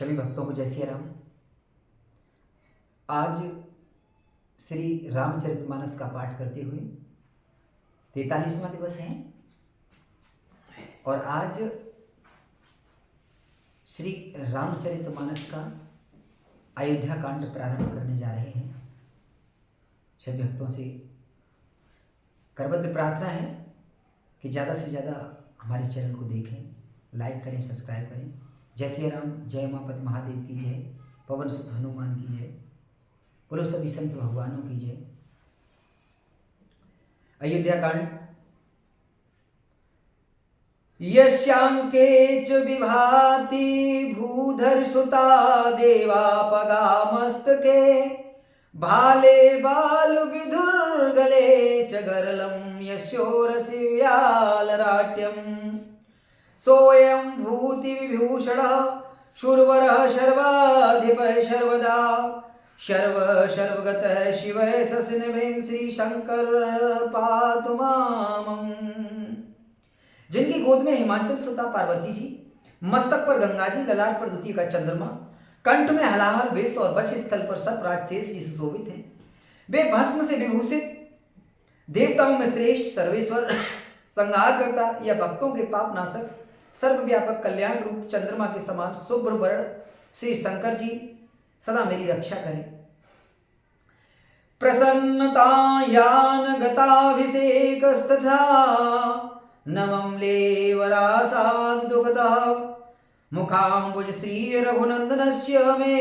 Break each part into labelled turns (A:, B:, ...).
A: सभी भक्तों को जय श्री राम। आज श्री रामचरितमानस का पाठ करते हुए 43वां दिवस है और आज श्री रामचरितमानस का अयोध्या कांड प्रारंभ करने जा रहे हैं। सभी भक्तों से करबद्ध प्रार्थना है कि ज़्यादा से ज़्यादा हमारे चैनल को देखें, लाइक करें, सब्सक्राइब करें। जय श्री राम। जय उमापति महादेव की जय, पवन सुत हनुमान की जय, बोलो सभी संत भगवानों की जय। अयोध्या कांड। यस्यांके च विभाति भूधर सुता देवापगा मस्तके भाले बाल विधुर्गले च गरलं यस्योरसि व्यालराट्यम् सोऽयं भूति विभूषणः शूरवरः शर्वाधिपः सर्वदा सर्वगतः शिवः सस्निभिं श्रीशंकर पातु मामम्। जिनकी गोद में हिमाचल सुता पार्वती जी, मस्तक पर गंगा जी, ललाट पर द्वितीय का चंद्रमा, कंठ में हलाहल बेस और वक्ष स्थल पर सर्पराज शेष जी सुशोभित हैं। वे भस्म से विभूषित देवताओं में श्रेष्ठ सर्वेश्वर संहार करता या भक्तों के पाप नाशक सर्वव्यापक कल्याण रूप चंद्रमा के समान शुभ्र वर्ण श्री शंकर जी सदा मेरी रक्षा करें। प्रसन्नतायान गताभिषेकस्तथा नमं लेवरासाद दुःखतः मुखाम्बुज श्री रघुनंदनस्य मे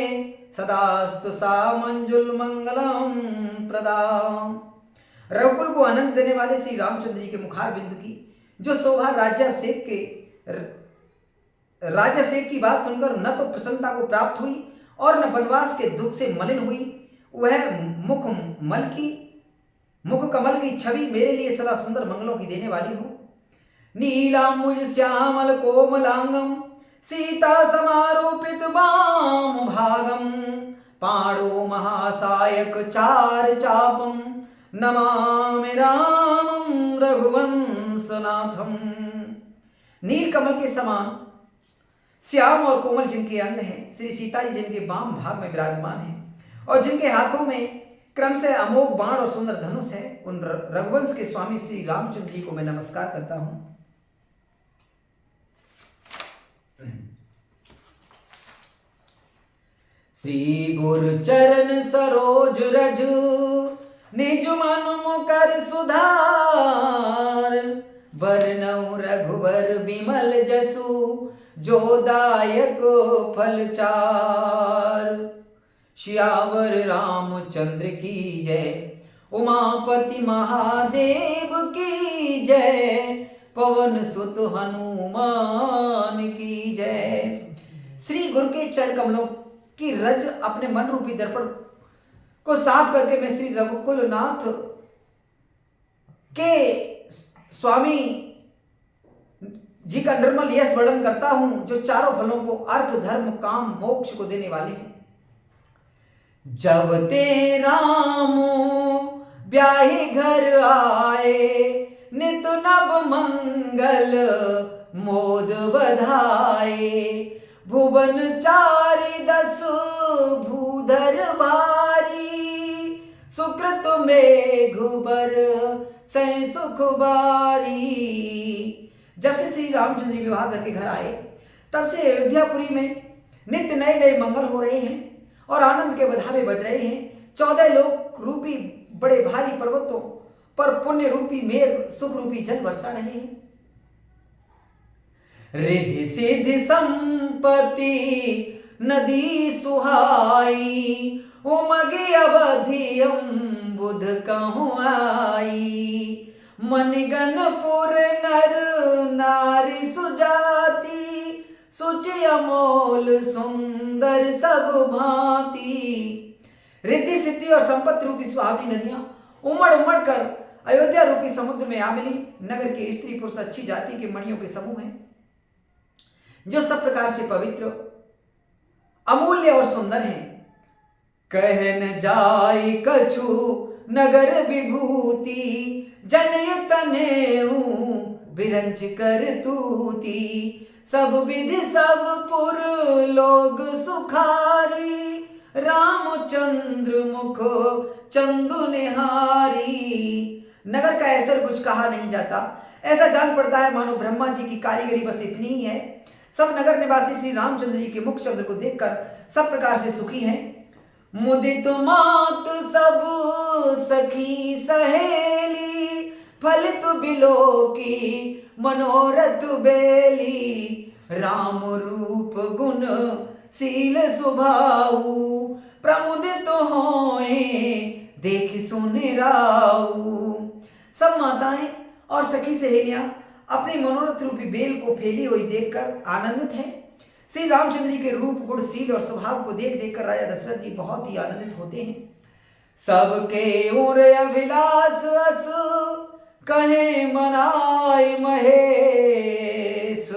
A: सदास्तु सा मंजुल मंगलम प्रदा। रघुकुल को आनंद देने वाले श्री रामचंद्र जी के मुखार बिंदु की जो शोभा राज्याभिषेक की बात सुनकर न तो प्रसन्नता को प्राप्त हुई और न वनवास के दुख से मलिन हुई, वह मुख कमल की छवि मेरे लिए सदा सुंदर मंगलों की देने वाली हो। नीलांबुज श्यामल कोमलांगम सीता समारोपित वाम भागम पाणो महासायक चार चापम नमामि रामं रघुवंशनाथम। नील कमल के समान श्याम और कोमल जिनके अंग हैं, श्री सीता जी जिनके वाम भाग में विराजमान हैं और जिनके हाथों में क्रम से अमोघ बाण और सुंदर धनुष है, उन रघुवंश के स्वामी श्री रामचंद्र जी को मैं नमस्कार करता हूं। श्री गुरु चरण सरोज रज निज मन मुकर सुधार बरनउँ रघुवर बिमल जसु जो दायक फल चार। श्यावर रामचंद्र की जय, उमापति महादेव की जय, पवन सुत हनुमान की जय। श्री गुरु के चरण कमलों की रज अपने मन रूपी दर्पण को साफ करके मैं श्री रघुकुलनाथ के स्वामी जी का निर्मल यश वर्णन करता हूं, जो चारों फलों को अर्थ धर्म काम मोक्ष को देने वाले हैं। जब ते राम ब्याहि घर आए नित नव मंगल मोद बधाए भुवन चारि दस भूधर भारी सुकृत में घुबर सै सुख बारी। जब से श्री रामचंद्र जी विवाह करके घर आए तब से अयोध्यापुरी में नित्य नए नए मंगल हो रहे हैं और आनंद के बधावे बज रहे हैं। 14 लोक रूपी बड़े भारी पर्वतों पर पुण्य रूपी मेघ सुख रूपी जल बरसा रहे हैं। रिद्धि सिद्धि संपत्ति नदी सुहाई उमगी अवधि अम्बुध कहूँ आई मनगनपुर नर नारी सुजाति सुचि अमोल सुंदर सब भांति। रिद्धि सिद्धि और संपत्ति रूपी सुहावनी नदियां उमड़ उमड़ कर अयोध्या रूपी समुद्र में आ मिली। नगर के स्त्री पुरुष अच्छी जाति के मणियों के समूह हैं जो सब प्रकार से पवित्र अमूल्य और सुंदर हैं। कहन जाय कछु नगर विभूति जनय तनेऊ बिरंच कर तूती सब विधि सब पुर लोग सुखारी, रामचंद्र मुख चंदु निहारी। नगर का ऐसा कुछ कहा नहीं जाता, ऐसा जान पड़ता है मानो ब्रह्मा जी की कारीगरी बस इतनी ही है। सब नगर निवासी श्री रामचंद्र जी के मुख चंद्र को देखकर सब प्रकार से सुखी हैं। मुदित मात सब सखी सहेली, फलित बिलो की मनोरथ बेली। राम रूप गुण शील स्वभाव, प्रमुदित होए देख सुन राऊ। सब माताएं और सखी सहेलियां अपनी मनोरथ रूपी बेल को फैली हुई देखकर आनंदित हैं। श्री रामचंद्र के रूप गुण शील और स्वभाव को देख देखकर राजा दशरथ जी बहुत ही आनंदित होते हैं। सबके उर अभिलाष अस कहे मनाय महेश,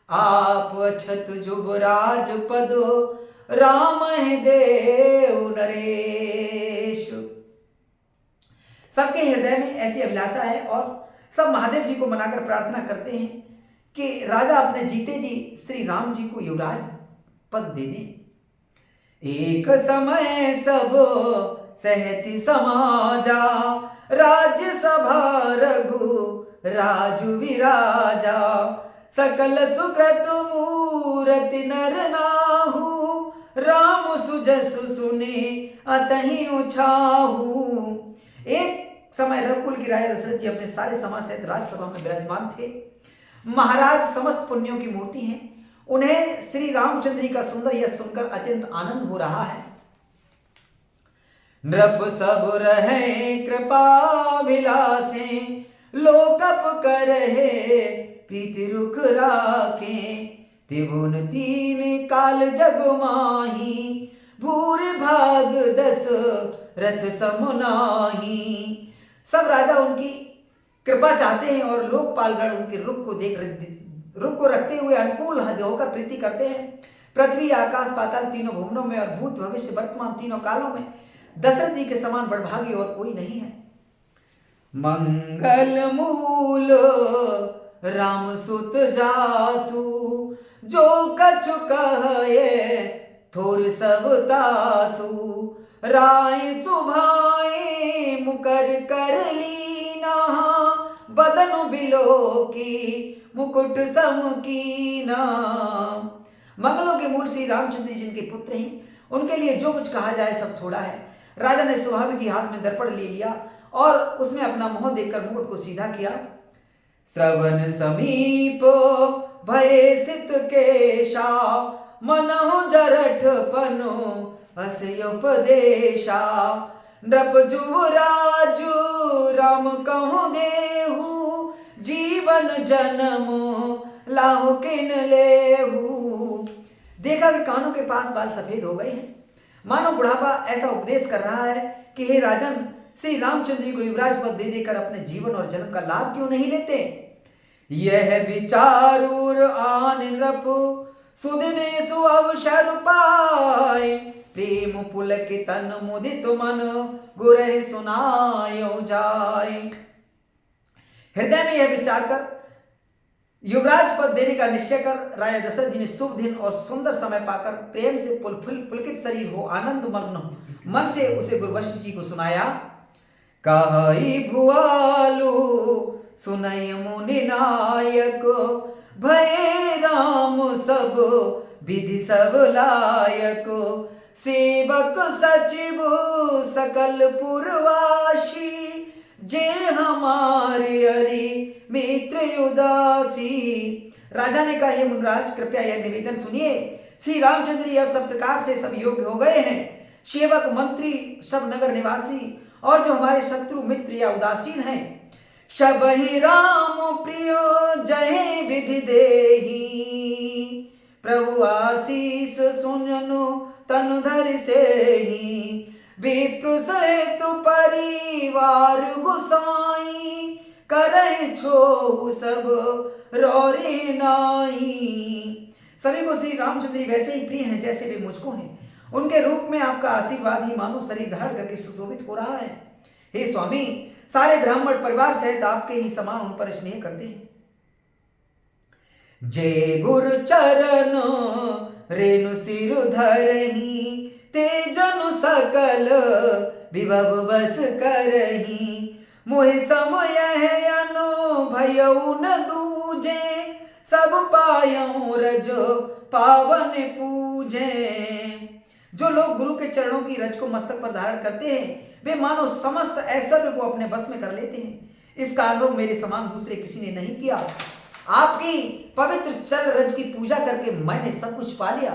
A: आप अछत जुबराज पद राम देव नरेश। सबके हृदय में ऐसी अभिलाषा है और सब महादेव जी को मनाकर प्रार्थना करते हैं कि राजा अपने जीते जी श्री राम जी को युवराज पद दे दें। एक समय सब सहति समाजा, राज्य सभा रघु राजु विराजा। सकल सुकृत मूरति नर नाहु, राम सुजसु सुने अतहि उछाहु। एक समय रघुकुल के राजा दशरथ जी अपने सारे समाज सहित राजसभा में विराजमान थे। महाराज समस्त पुण्यों की मूर्ति हैं। उन्हें श्री रामचंद्र का सुंदर यश सुनकर अत्यंत आनंद हो रहा है। नृप सब रहे कृपाभिलाषे, लोकप करहे प्रीति रुख राखे। त्रिभुवन तीन काल जग माही, भूरि भाग दस रथ समुनाही। सब राजा उनकी कृपा चाहते हैं और लोकपालगण उनके रुख को रखते हुए अनुकूल होकर प्रीति करते हैं। पृथ्वी आकाश पाताल तीनों भुवनों में और भूत भविष्य वर्तमान तीनों कालों में दशरथ जी के समान बड़भागी और कोई नहीं है। मंगल मूल राम सुत जासु, जो कछु कहे थोर सब तासु। राय सुभाए मुकर कर लीना, बदन बिलो की मुकुट सम कीना। मंगलों के मूल श्री रामचंद्र जिनके पुत्र हैं, उनके लिए जो कुछ कहा जाए सब थोड़ा है। राजा ने स्वाभाविक ही हाथ में दर्पण ले लिया और उसमें अपना मुंह देखकर मुकुट को सीधा किया। श्रवण समीप भय सित केशा, मनहु जरठ पनो असयोपदेशा। नृप जुवराजु राम कहु देहु, जीवन जन्म लाहु किन लेहु। देखा कि कानों के पास बाल सफेद हो गए हैं, मानो बुढ़ापा ऐसा उपदेश कर रहा है कि हे राजन, श्री रामचंद्र जी को युवराज पद दे देकर अपने जीवन और जन्म का लाभ क्यों नहीं लेते। यह विचारूर आन नृप, सुदिने सु अवसर पाए। प्रेम पुलकित तन मुदित मन, गुरह सुनायो जाए। हृदय में यह विचार कर युवराज पद देने का निश्चय कर राजा दशरथ जी ने शुभ दिन और सुंदर समय पाकर प्रेम से पुलकित शरीर हो आनंद मग्न मन से उसे गुरुवशिष्ठ जी को सुनाया। कहि भुआलु सुनय मुनि नायक, भय राम सब विधि सब लायक। सेवक सचिव सकल पुरवासी, जे हमारे अरि मित्र उदासी। राजा ने कहा, हे मुनिराज, कृपया यह निवेदन सुनिए। श्री रामचंद्र जी अब सब प्रकार से सब योग्य हो गए हैं। सेवक मंत्री सब नगर निवासी और जो हमारे शत्रु मित्र या उदासीन हैं, शबहि राम प्रिय जय विधि देही। प्रभु आशीष सुननु तनु धरि सेहि, विप्र सहित परिवार गुसाई। करहि छो सब रौरे नाई। सभी को श्री रामचंद्र जी वैसे ही प्रिय हैं जैसे वे मुझको हैं। उनके रूप में आपका आशीर्वाद ही मानो शरीर धारण करके सुशोभित हो रहा है। हे स्वामी, सारे ब्राह्मण परिवार सहित आपके ही समान उन पर स्नेह करते हैं। जय गुरु चरण रेणु सिर धरही, ते जनु सकल विभव बस करही। मोहि समय है अनु भयउ न दूजे, सब पायऊ रज पावन पूजे। जो लोग गुरु के चरणों की रज को मस्तक पर धारण करते हैं, वे मानो समस्त ऐश्वर्य को अपने बस में कर लेते हैं। इसका अनुभव मेरे समान दूसरे किसी ने नहीं किया। आपकी पवित्र चरण रज की पूजा करके मैंने सब कुछ पा लिया।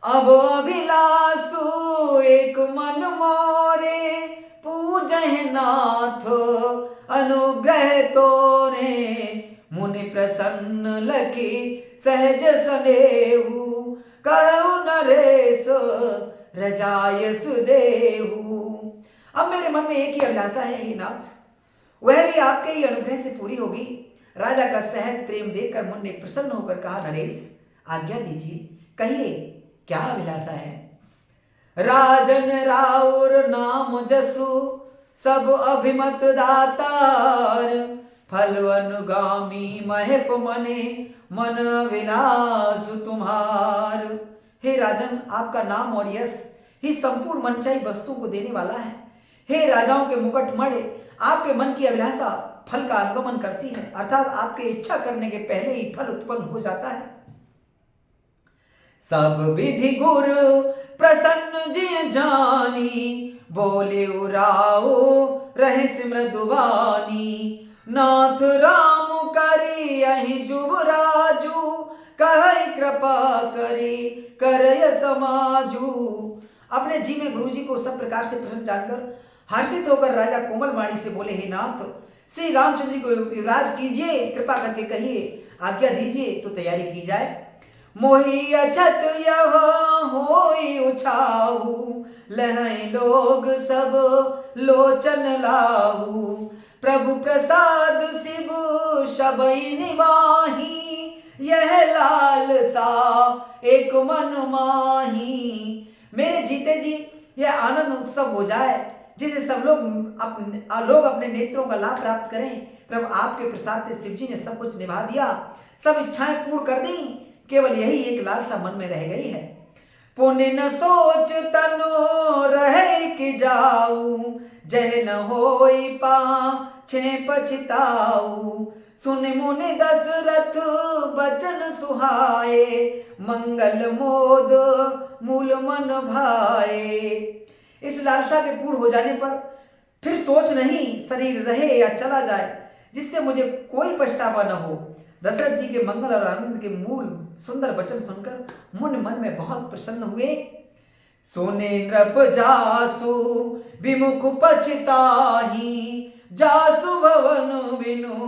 A: अब अभिलाषु एक मन मोरे, पूजहि नाथ अनुग्रह तोरे। मुनि प्रसन्न लखी सहज सनेहु, कहु नरेश रजाय सुदेहु। अब मेरे मन में एक ही अभिलाषा है हे नाथ, वह भी आपके ही अनुग्रह से पूरी होगी। राजा का सहज प्रेम देखकर मुनि ने प्रसन्न होकर कहा, नरेश आज्ञा दीजिए, कहिए क्या अभिलाषा है। राजन राउर नाम जसु, सब अभिमत दातार। फल अनुगामी महप मने, मन अभिलाषु तुम्हार। हे राजन, आपका नाम और यश ही संपूर्ण मनचाही वस्तुओं को देने वाला है। हे राजाओं के मुकुट मणि, आपके मन की अभिलाषा फल का अनुगमन करती है, अर्थात आपके इच्छा करने के पहले ही फल उत्पन्न हो जाता है। सब विधि गुरु प्रसन्न जिय जानी, बोले उराओ रहे सिमृदुवानी। नाथ राम करी अहि जुबराजू, कहि कृपा करी करय समाजू। अपने जी में गुरु जी को सब प्रकार से प्रसन्न जानकर हर्षित होकर राजा कोमल वाणी से बोले, हे नाथ श्री रामचंद्र जी को युवराज कीजिए, कृपा करके कहिए, आज्ञा दीजिए तो तैयारी की जाए। मोहि अछत यह होई उछाऊ, लहै लोग सब लोचन लाऊ। प्रभु प्रसाद शिव सबई निवाही, यह लाल सा एक मन माही। मेरे जीते जी यह आनंद उत्सव हो जाए, जिसे सब लोग अपने नेत्रों का लाभ प्राप्त करें। प्रभु आपके प्रसाद से शिव जी ने सब कुछ निभा दिया, सब इच्छाएं पूर्ण कर दी, केवल यही एक लालसा मन में रह गई है। पुण्य न सोच तनो रहे कि जाऊ, जह न होई पाछे पछताऊ। सुन मुनि दशरथ बचन सुहाए, मंगल मोद मूल मन भाए। इस लालसा के पूर्ण हो जाने पर फिर सोच नहीं, शरीर रहे या चला जाए, जिससे मुझे कोई पछतावा न हो। दशरथ जी के मंगल और आनंद के मूल सुंदर वचन सुनकर मुनि मन में बहुत प्रसन्न हुए। सोने नृप जासु विमुख पछताही, जासु भवन बिनु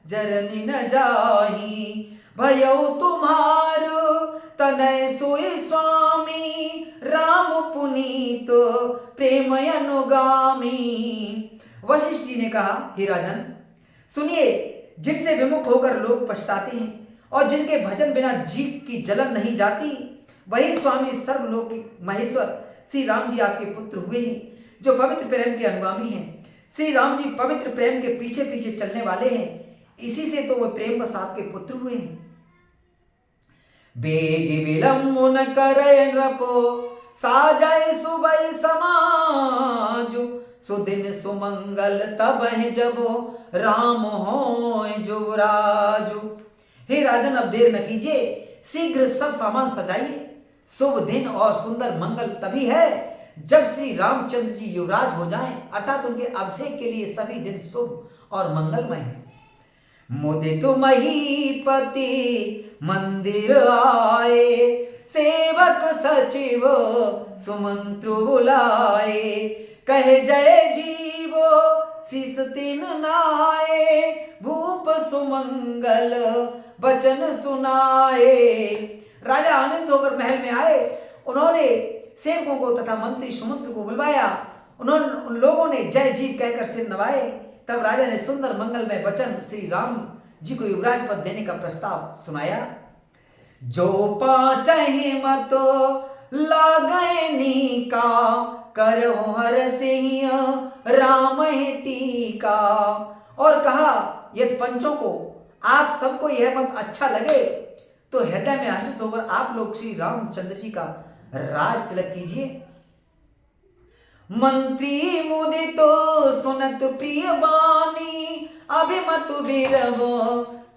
A: जरनी न जाही। भयउ तुम्हार तनय सोई स्वामी, राम पुनीत प्रेम अनुगामी। वशिष्ठ जी ने कहा, हे राजन सुनिए, जिनसे विमुख होकर लोग पछताते हैं और जिनके भजन बिना जीव की जलन नहीं जाती, वही स्वामी सर्वलोक महेश्वर श्री राम जी आपके पुत्र हुए हैं, जो पवित्र प्रेम के अनुगामी हैं। श्री राम जी पवित्र प्रेम के पीछे पीछे चलने वाले हैं, इसी से तो वह प्रेमवश आपके पुत्र हुए हैं। बेग विलंब न करय नृपो, साजय सुबह समाजु। सुदिन सुमंगल तबहि जबो, राम होय जुबराजु। हे राजन, अब देर न कीजिए, शीघ्र सब सामान सजाइए। शुभ दिन और सुंदर मंगल तभी है जब श्री रामचंद्र जी युवराज हो जाएं, अर्थात उनके अभिषेक के लिए सभी दिन शुभ और मंगलमय है। मुदित महीपति मंदिर आए, सेवक सचिव सुमंत्रु बुलाए। कहे जय जीवो शीस तीन नाए, भूप सुमंगल वचन सुनाए। राजा आनंद होकर महल में आए। उन्होंने सेवकों को तथा मंत्री सुमंत्र को बुलवाया। उन लोगों ने जय जीव कहकर सिर नवाए। तब राजा ने सुंदर मंगलमय वचन श्री राम जी को युवराज पद देने का प्रस्ताव सुनाया। जो पाचहि मत लागै नीका, करहु हर सिंह राम टीका। और कहा, यदि पंचों को आप सबको यह मत अच्छा लगे तो हृदय में हर्षित होकर आप लोग श्री रामचंद्र जी का राज तिलक कीजिए। मंत्री मुदितो सुनत प्रिय बानी, अभिमत बिरव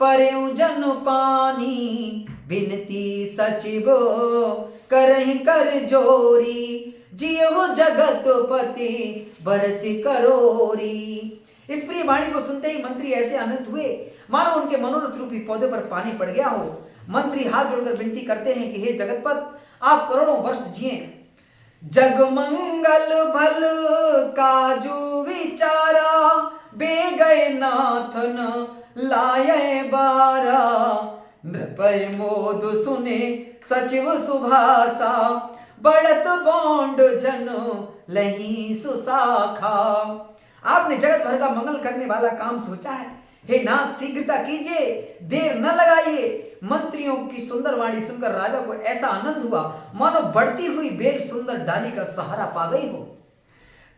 A: परयु जन पानी, बिनती सचिव करहि कर जोरी, जियो जगतपति बरसि करोरी। इस प्रिय वाणी को सुनते ही मंत्री ऐसे आनंद हुए मानो उनके मनोरथ रूपी पौधे पर पानी पड़ गया हो। मंत्री हाथ जोड़कर विनती करते हैं कि हे जगतपत, आप करोड़ों वर्ष जिए। जग मंगल भल काजू विचारा, बे गए नाथन लाये बारा, नृपय मोद सुने सचिव सुभाषा, बढ़त बौंड जन लही सुसाखा। आपने जगत भर का मंगल करने वाला काम सोचा है, हे नाथ शीघ्रता कीजिए, देर न लगाइए। मंत्रियों की सुंदर वाणी सुनकर राजा को ऐसा आनंद हुआ मानो बढ़ती हुई बेल सुंदर डाली का सहारा पा गई हो।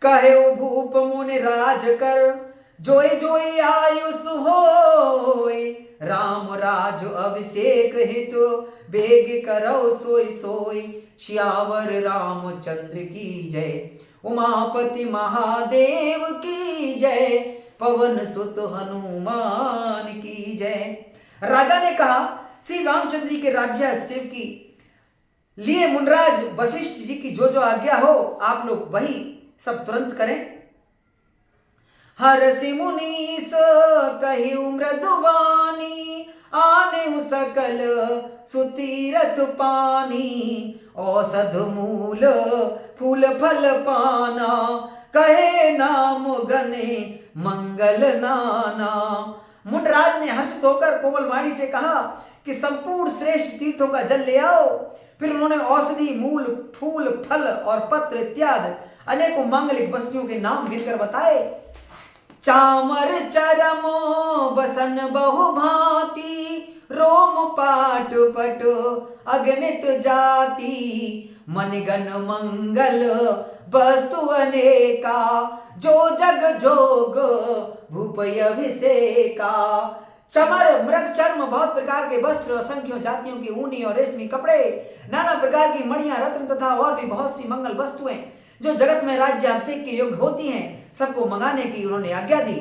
A: कहे भूप मुनि राज कर, जोय जोय आयुष होय, राम राज अभिषेक हितु, बेग करो सोई सोई, श्यावर रामचंद्र की जय, उमापति महादेव की जय, पवन सुत हनुमान की जय। राजा ने कहा, श्री रामचंद्र जी के राज्याभिषेक की लिए मुनराज वशिष्ठ जी की जो जो आज्ञा हो आप लोग वही सब तुरंत करें। हरसि मुनीस कहिउ मृदुवानी, आने सकल सुतीरथ पानी, औषध मूल फूल फल पाना, कहे नाम गने मंगल नाना। मुंडराज ने हर्षित होकर कोमल वाणी से कहा कि संपूर्ण श्रेष्ठ तीर्थों का जल ले आओ। फिर उन्होंने औषधि मूल फूल फल और पत्र इत्यादि अनेकों मांगलिक वस्तुओं के नाम गिनकर बताए। चामर चरम बसन बहु भांति, रोम पाट पट अगणित जाति, मनगन मंगल वस्तु अनेका, जो जग जोग भूपय अभिषेका। चमर मृग चर्म बहुत प्रकार के वस्त्र, असंख्यों जातियों की ऊनी और रेशमी कपड़े, नाना प्रकार की मणियां रत्न तथा और भी बहुत सी मंगल वस्तुएं जो जगत में राज्य अभिषेक के योग्य होती हैं, सबको मंगाने की उन्होंने आज्ञा दी।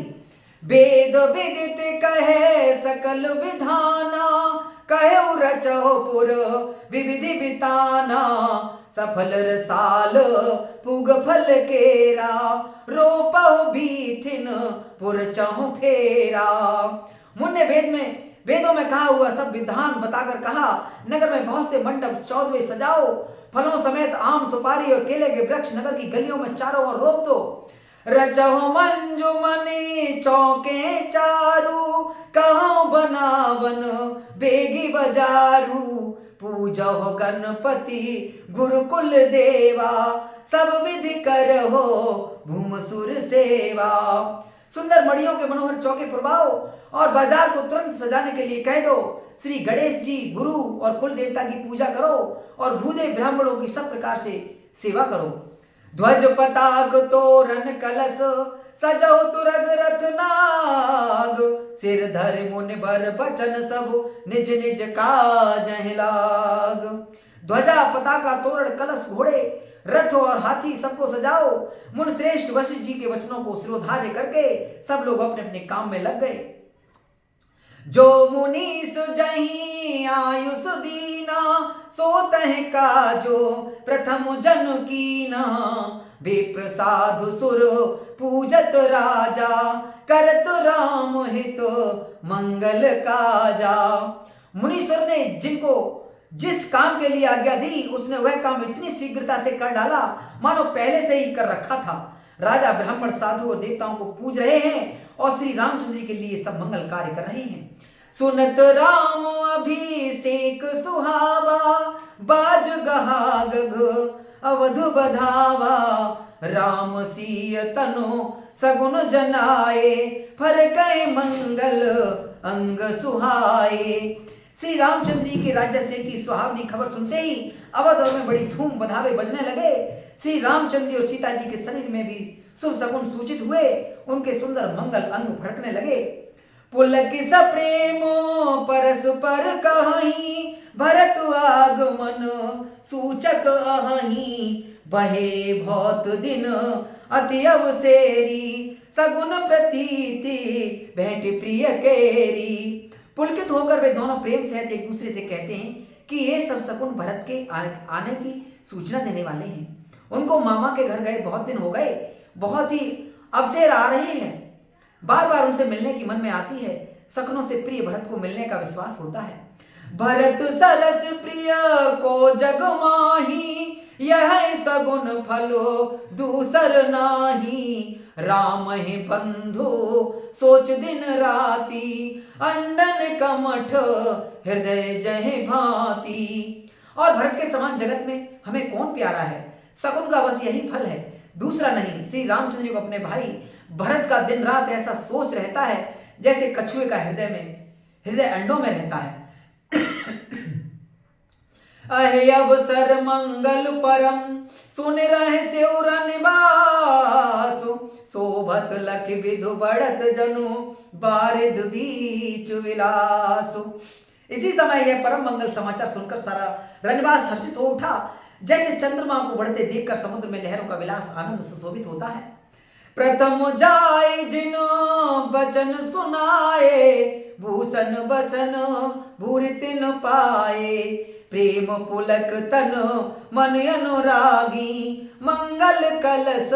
A: वेद विदित कहे सकल विधाना, कहे रचो पुर विविधि बिताना, सफल रसाल पुग फल केरा, रोपहु बीथिन पुर चहु फेरा। मुन्ने वेदों में कहा हुआ सब विधान बताकर कहा, नगर में बहुत से मंडप चौदवे सजाओ, फलों समेत आम सुपारी और केले के वृक्ष नगर की गलियों में चारों ओर रोप दो। रचहो मंजू मनी चौके चारू, कहो बनावन बेगी बजारू, पूजहो गणपति गुरुकुल देवा, सब विधि करहो भूम सुर सेवा। सुंदर मड़ियों के मनोहर चौके पुरवाओ और बाजार को तुरंत सजाने के लिए कह दो। श्री गणेश जी गुरु और कुल देवता की पूजा करो और भूदेव ब्राह्मणों की सब प्रकार से सेवा करो। ध्वज पताक तोरण कलश सजो तुरग रथ नाग, सिर धर मुनि बर बचन सब निज निज काज लाग। ध्वजा पताका तोरण कलश घोड़े रथ और हाथी सबको सजाओ। मुन श्रेष्ठ वशिष्ठ जी के वचनों को शिरोधार्य करके सब लोग अपने अपने काम में लग गए। जो मुनीस जहीं आयुष दीना, सोतह काजो प्रथम जन कीना, विप्रसाधु सुर पूजत राजा, करत राम हित मंगल काजा। मुनीश्वर ने जिनको जिस काम के लिए आज्ञा दी उसने वह काम इतनी शीघ्रता से कर डाला मानो पहले से ही कर रखा था। राजा ब्राह्मण साधु और देवताओं को पूज रहे हैं और श्री रामचंद्र जी के लिए सब मंगल कार्य कर रहे हैं। सुनत राम अभिषेक सुहावा, बाज गहा गग अवध बधावा, राम सीय तनो सगुन जनाए, फर कहे मंगल अंग सुहाए। श्री रामचंद्र जी के राज्याभिषेक की सुहावनी खबर सुनते ही अवध में बड़ी धूम बधावे बजने लगे। श्री रामचंद्र और सीता जी के शरीर में भी शुभ सगुन सूचित हुए, उनके सुंदर मंगल अंग फड़कने लगे। पुलक प्रेम परस्पर कहीं, भरत आगमन सूचक अहीं। बहे बहुत दिन अति अवसेरी, सगुन प्रतीति भेंट प्रिय केरी। पुलकित होकर वे दोनों प्रेम सहित एक दूसरे से कहते हैं कि ये सब शकुन भरत के आने की सूचना देने वाले हैं। उनको मामा के घर गए बहुत दिन हो गए, बहुत ही अवसर आ रहे हैं, बार बार उनसे मिलने की मन में आती है। शकुनों से प्रिय भरत को मिलने का विश्वास होता है। भरत सरस प्रिय को जग माही, यह सगुन फलो दूसर नाही। राम ही बंधु सोच दिन राती, अंडन कमठ हृदय जय भांति। और भरत के समान जगत में हमें कौन प्यारा है? शकुन का बस यही फल है, दूसरा नहीं। श्री रामचंद्र जी को अपने भाई भरत का दिन रात ऐसा सोच रहता है जैसे कछुए का हृदय अंडों में रहता है। अहे अवसर मंगल परम, सुन रहे स्योर निवासु। शोभत लख विधु बढ़त जनु, बारिद बीच विलासु। इसी समय यह परम मंगल समाचार सुनकर सारा रनवास हर्षित हो उठा, जैसे चंद्रमा को बढ़ते देखकर समुद्र में लहरों का विलास आनंद सुशोभित होता है। प्रथम जाए जिनो बचन सुनाए, भूषण बसन भूरि तिन पाए। प्रेम पुलक तन मन अनुरागी, मंगल कलश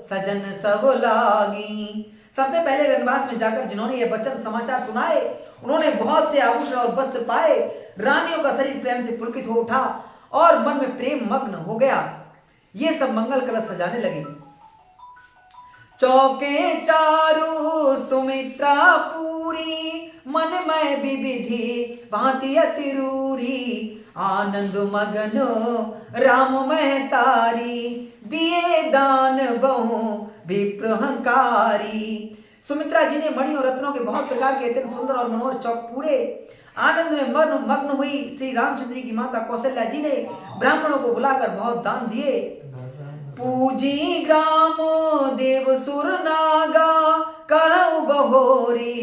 A: सजन सब लागी। सबसे पहले रनवास में जाकर जिन्होंने ये वचन समाचार सुनाए, उन्होंने बहुत से आभूषण और वस्त्र पाए। रानियों का शरीर प्रेम से पुलकित हो उठा और मन में प्रेम मग्न हो गया। ये सब मंगल कलश सजाने लगे। चौके चारू सुमित्रा पूरी, मन में विविधि भांति अतिरूरी। आनंद मगन राम महतारी, दिए दान बहु विप्रहंकारी। सुमित्रा जी ने मणि और रत्नों के बहुत प्रकार के अत्यंत सुंदर और मनोहर चौक पूरे आनंद में मग्न हुई। श्री रामचंद्र जी की माता कौशल्या जी ने ब्राह्मणों को बुलाकर बहुत दान दिए। पूजी ग्रामो देव सुर नागा, कहु बहोरी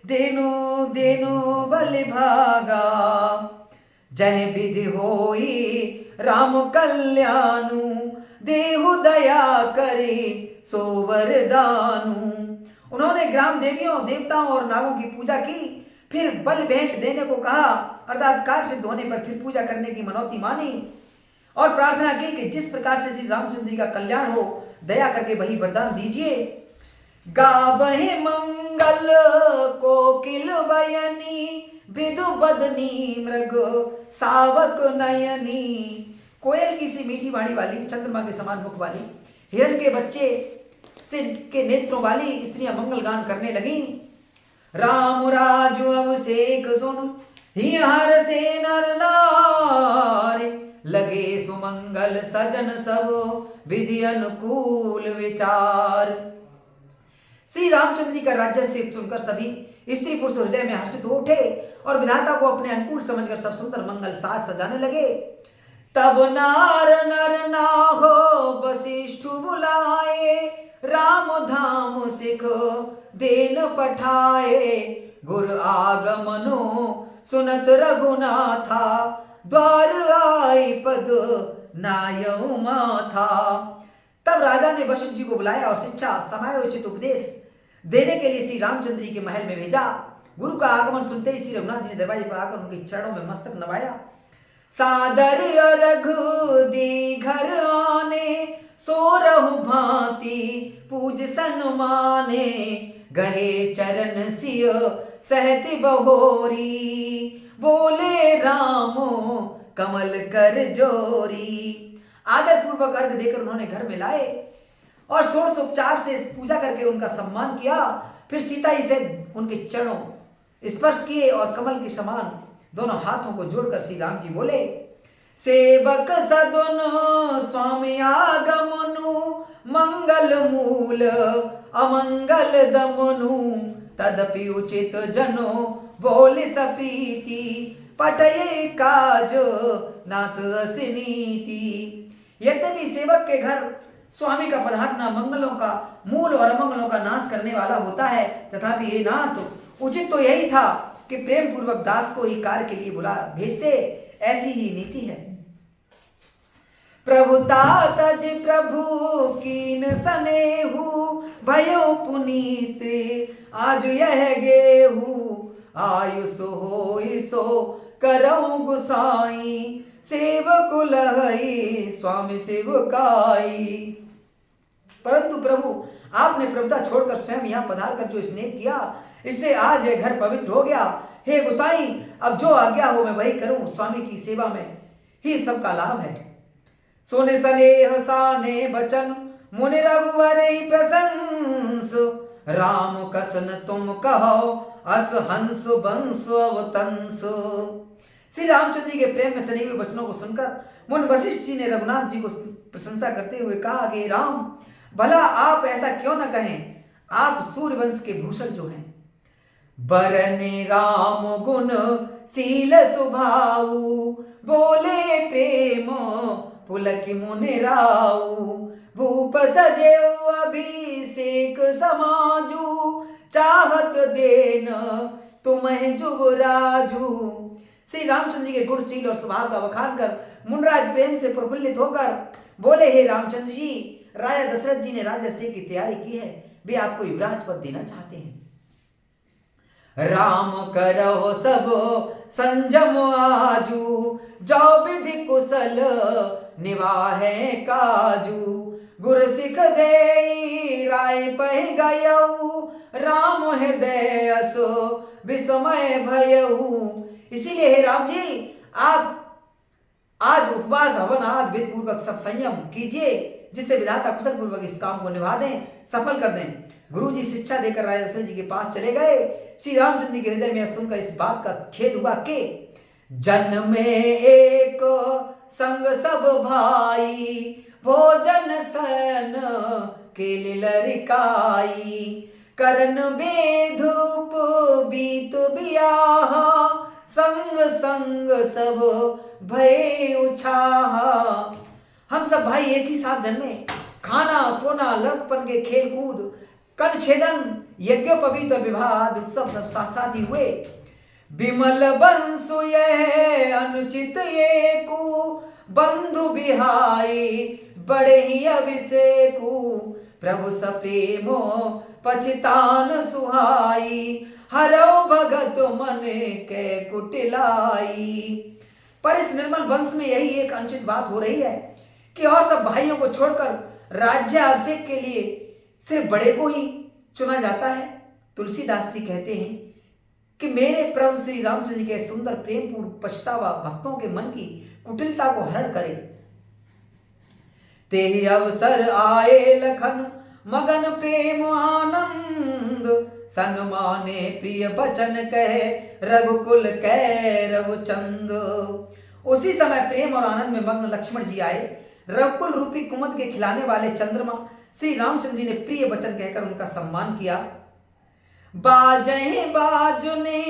A: देनु देनु बलि भागा। जय विधि होई राम कल्याणु, देहु दया करे सो वरदानु। उन्होंने ग्राम देवियों देवताओं और नागों की पूजा की, फिर बल भेंट देने को कहा, अर्थात कार्य सिद्ध होने पर फिर पूजा करने की मनौती मानी और प्रार्थना की कि जिस प्रकार से श्री रामचंद्र जी का कल्याण हो, दया करके वही वरदान दीजिए। गावहि मंगल कोकिल बयनी, विदु बदनी मृग सावक नयनी। कोयल की सी मीठी वाणी वाली, चंद्रमा के समान मुख वाली, हिरण के बच्चे से के नेत्रों वाली स्त्रियां मंगल गान करने लगी। राम राजु अभिषेक सुन, ही हर से नर नारी। लगे सुमंगल सजन सब, विधि अनुकूल विचार। श्री रामचंद्र जी का राज्याभिषेक सुनकर सभी स्त्री पुरुष हृदय में हर्षित हो उठे और विधाता को अपने अनुकूल समझकर सब सुंदर मंगल साज सजाने लगे। तब नार नर नाहो वशिष्ठ बुलाए, राम धाम सिख देन पठाए। गुर आगमनो सुनत रघुनाथा, द्वार आई पद नायौ माथा। तब राजा ने वशिष्ठ जी को बुलाया और शिक्षा समयोचित उपदेश देने के लिए श्री रामचंद्र जी के महल में भेजा। गुरु का आगमन सुनते ही श्री रघुनाथ जी ने दरवाजे पर आकर उनके चरणों में मस्तक नवाया। सादर रघु दी घर आने, सोरहु भांति पूज सन्माने। गहे चरण सिय सहति बहोरी, बोले रामो कमल कर जोरी। आदर पूर्वक अर्घ देकर उन्होंने घर में लाए और षोडशोपचार से पूजा करके उनका सम्मान किया। फिर सीता जी से उनके चरणों स्पर्श किए और कमल के समान दोनों हाथों को जोड़कर श्री राम जी बोले, सेवक सदन स्वामी आगमनु, मंगल मूल अमंगल दमनु। तदपि उचित जनो बोले सप्रीति, पटये काज नाथ असिनीति। यद्यपि सेवक के घर स्वामी का पधारना मंगलों का मूल और अमंगलों का नाश करने वाला होता है, तथापि हे नाथ उचित तो यही था कि प्रेम पूर्वक दास को ही कार्य के लिए बुला भेजते, ऐसी ही नीति है। प्रभु तातज प्रभु कीन सनेहु, भयो पुनीत आज यह गेहू, आयुष होई सो करऊं गुसाई, सेवक लहई स्वामी सेवकाई। परंतु प्रभु आपने प्रभुता छोड़कर स्वयं यहाँ पधार कर जो स्नेह किया, इससे आज यह घर पवित्र हो गया। हे गुसाई, अब जो आज्ञा हो मैं वही करूं, स्वामी की सेवा में ही सबका लाभ है। सोने सनेह साने बचन मुनि रघुवर प्रशंस, राम कसन तुम कहो अस हंस बंस अवतंस। श्री रामचंद्र जी के प्रेम में सने हुए वचनों को सुनकर मुनि वशिष्ठ जी ने रघुनाथ जी को प्रशंसा करते हुए कहा कि राम, भला आप ऐसा क्यों न कहें, आप सूर्यवंश के भूषण जो हैं। बरने राम गुण सील सुभाऊ, बोले प्रेम पुलक मुनि राऊ, भूप सजेऊ अभिषेक समाजू, चाहत देन तुम्हें जुबराजू। श्री रामचंद्र जी के गुणशील और स्वभाव का बखान कर मुनराज प्रेम से प्रफुल्लित होकर बोले, हे रामचंद्र जी, राजा दशरथ जी ने राजअभिषेक की तैयारी की है, वे आपको युवराज पद देना चाहते हैं। राम करो सब संजम आजू, जो विधि कुशल निवाहे काजू, गुर सिख दे राय पह गयऊ, राम हृदय असो विस्मय भयऊ। इसीलिए हे राम जी, आप आज उपवास हवन आदि विधि पूर्वक सब संयम कीजिए, जिससे विधाता कुशल पूर्वक इस काम को निभा दें, सफल कर दें। गुरु जी शिक्षा देकर राजा दशरथ जी के पास चले गए। श्री रामचंद्र जी के हृदय में सुनकर इस बात का खेद हुआ कि जन्म में एक संग सब भाई, भोजन सन के लरिकाई, करन बेधूप बीत बियाहा, संग संग सब भय उछाहा। हम सब भाई एक ही साथ जन्मे, खाना सोना लड़कपन के खेल कूद कन छेदन यज्ञोपवीत और विवाह आदि उत्सव सब साथ साथ ही हुए। विमल बंसु यह अनुचित एकु, बंधु बिहाई बड़े ही अभिषेकु, प्रभु सप्रेमो पछितान सुहाई, हरो भगत मन के कुटिलाई। पर इस निर्मल वंश में यही एक अनुचित बात हो रही है कि और सब भाइयों को छोड़कर राज्य अभिषेक के लिए सिर्फ बड़े को ही चुना जाता है। तुलसीदास जी कहते हैं कि मेरे प्रभु श्री रामचंद्र के सुंदर प्रेमपूर्ण पछतावा भक्तों के मन की कुटिलता को हरण करे। तेहि अवसर आए लखन मगन प्रेम आनंद, सन्माने प्रिय बचन कहे रघुकुल कै रघुचंद। उसी समय प्रेम और आनंद में मग्न लक्ष्मण जी आए। रघुकुल रूपी कुमुद के खिलाने वाले चंद्रमा श्री रामचंद्र जी ने प्रिय वचन कहकर उनका सम्मान किया। बाजहे बाजुने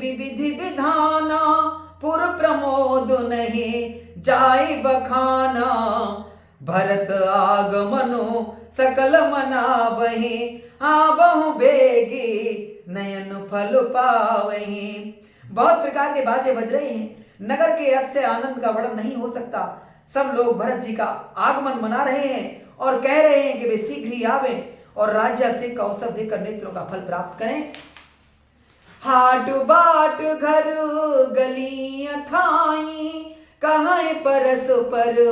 A: विविधि विधाना, पुर प्रमोद नहीं जाय बखाना, भरत आगमनो सकल मनावहि, आबहु बेगी नयन फल पावहि। बहुत प्रकार के बाजे बज रहे हैं, नगर के यश से आनंद का वर्णन नहीं हो सकता। सब लोग भरत जी का आगमन मना रहे हैं और कह रहे हैं कि वे शीघ्र ही आवें और राज्य अभिषेक का उत्सव देकर नेत्रों का फल प्राप्त करें। हाट बाट घर गली अथाई, कहाँ परस पर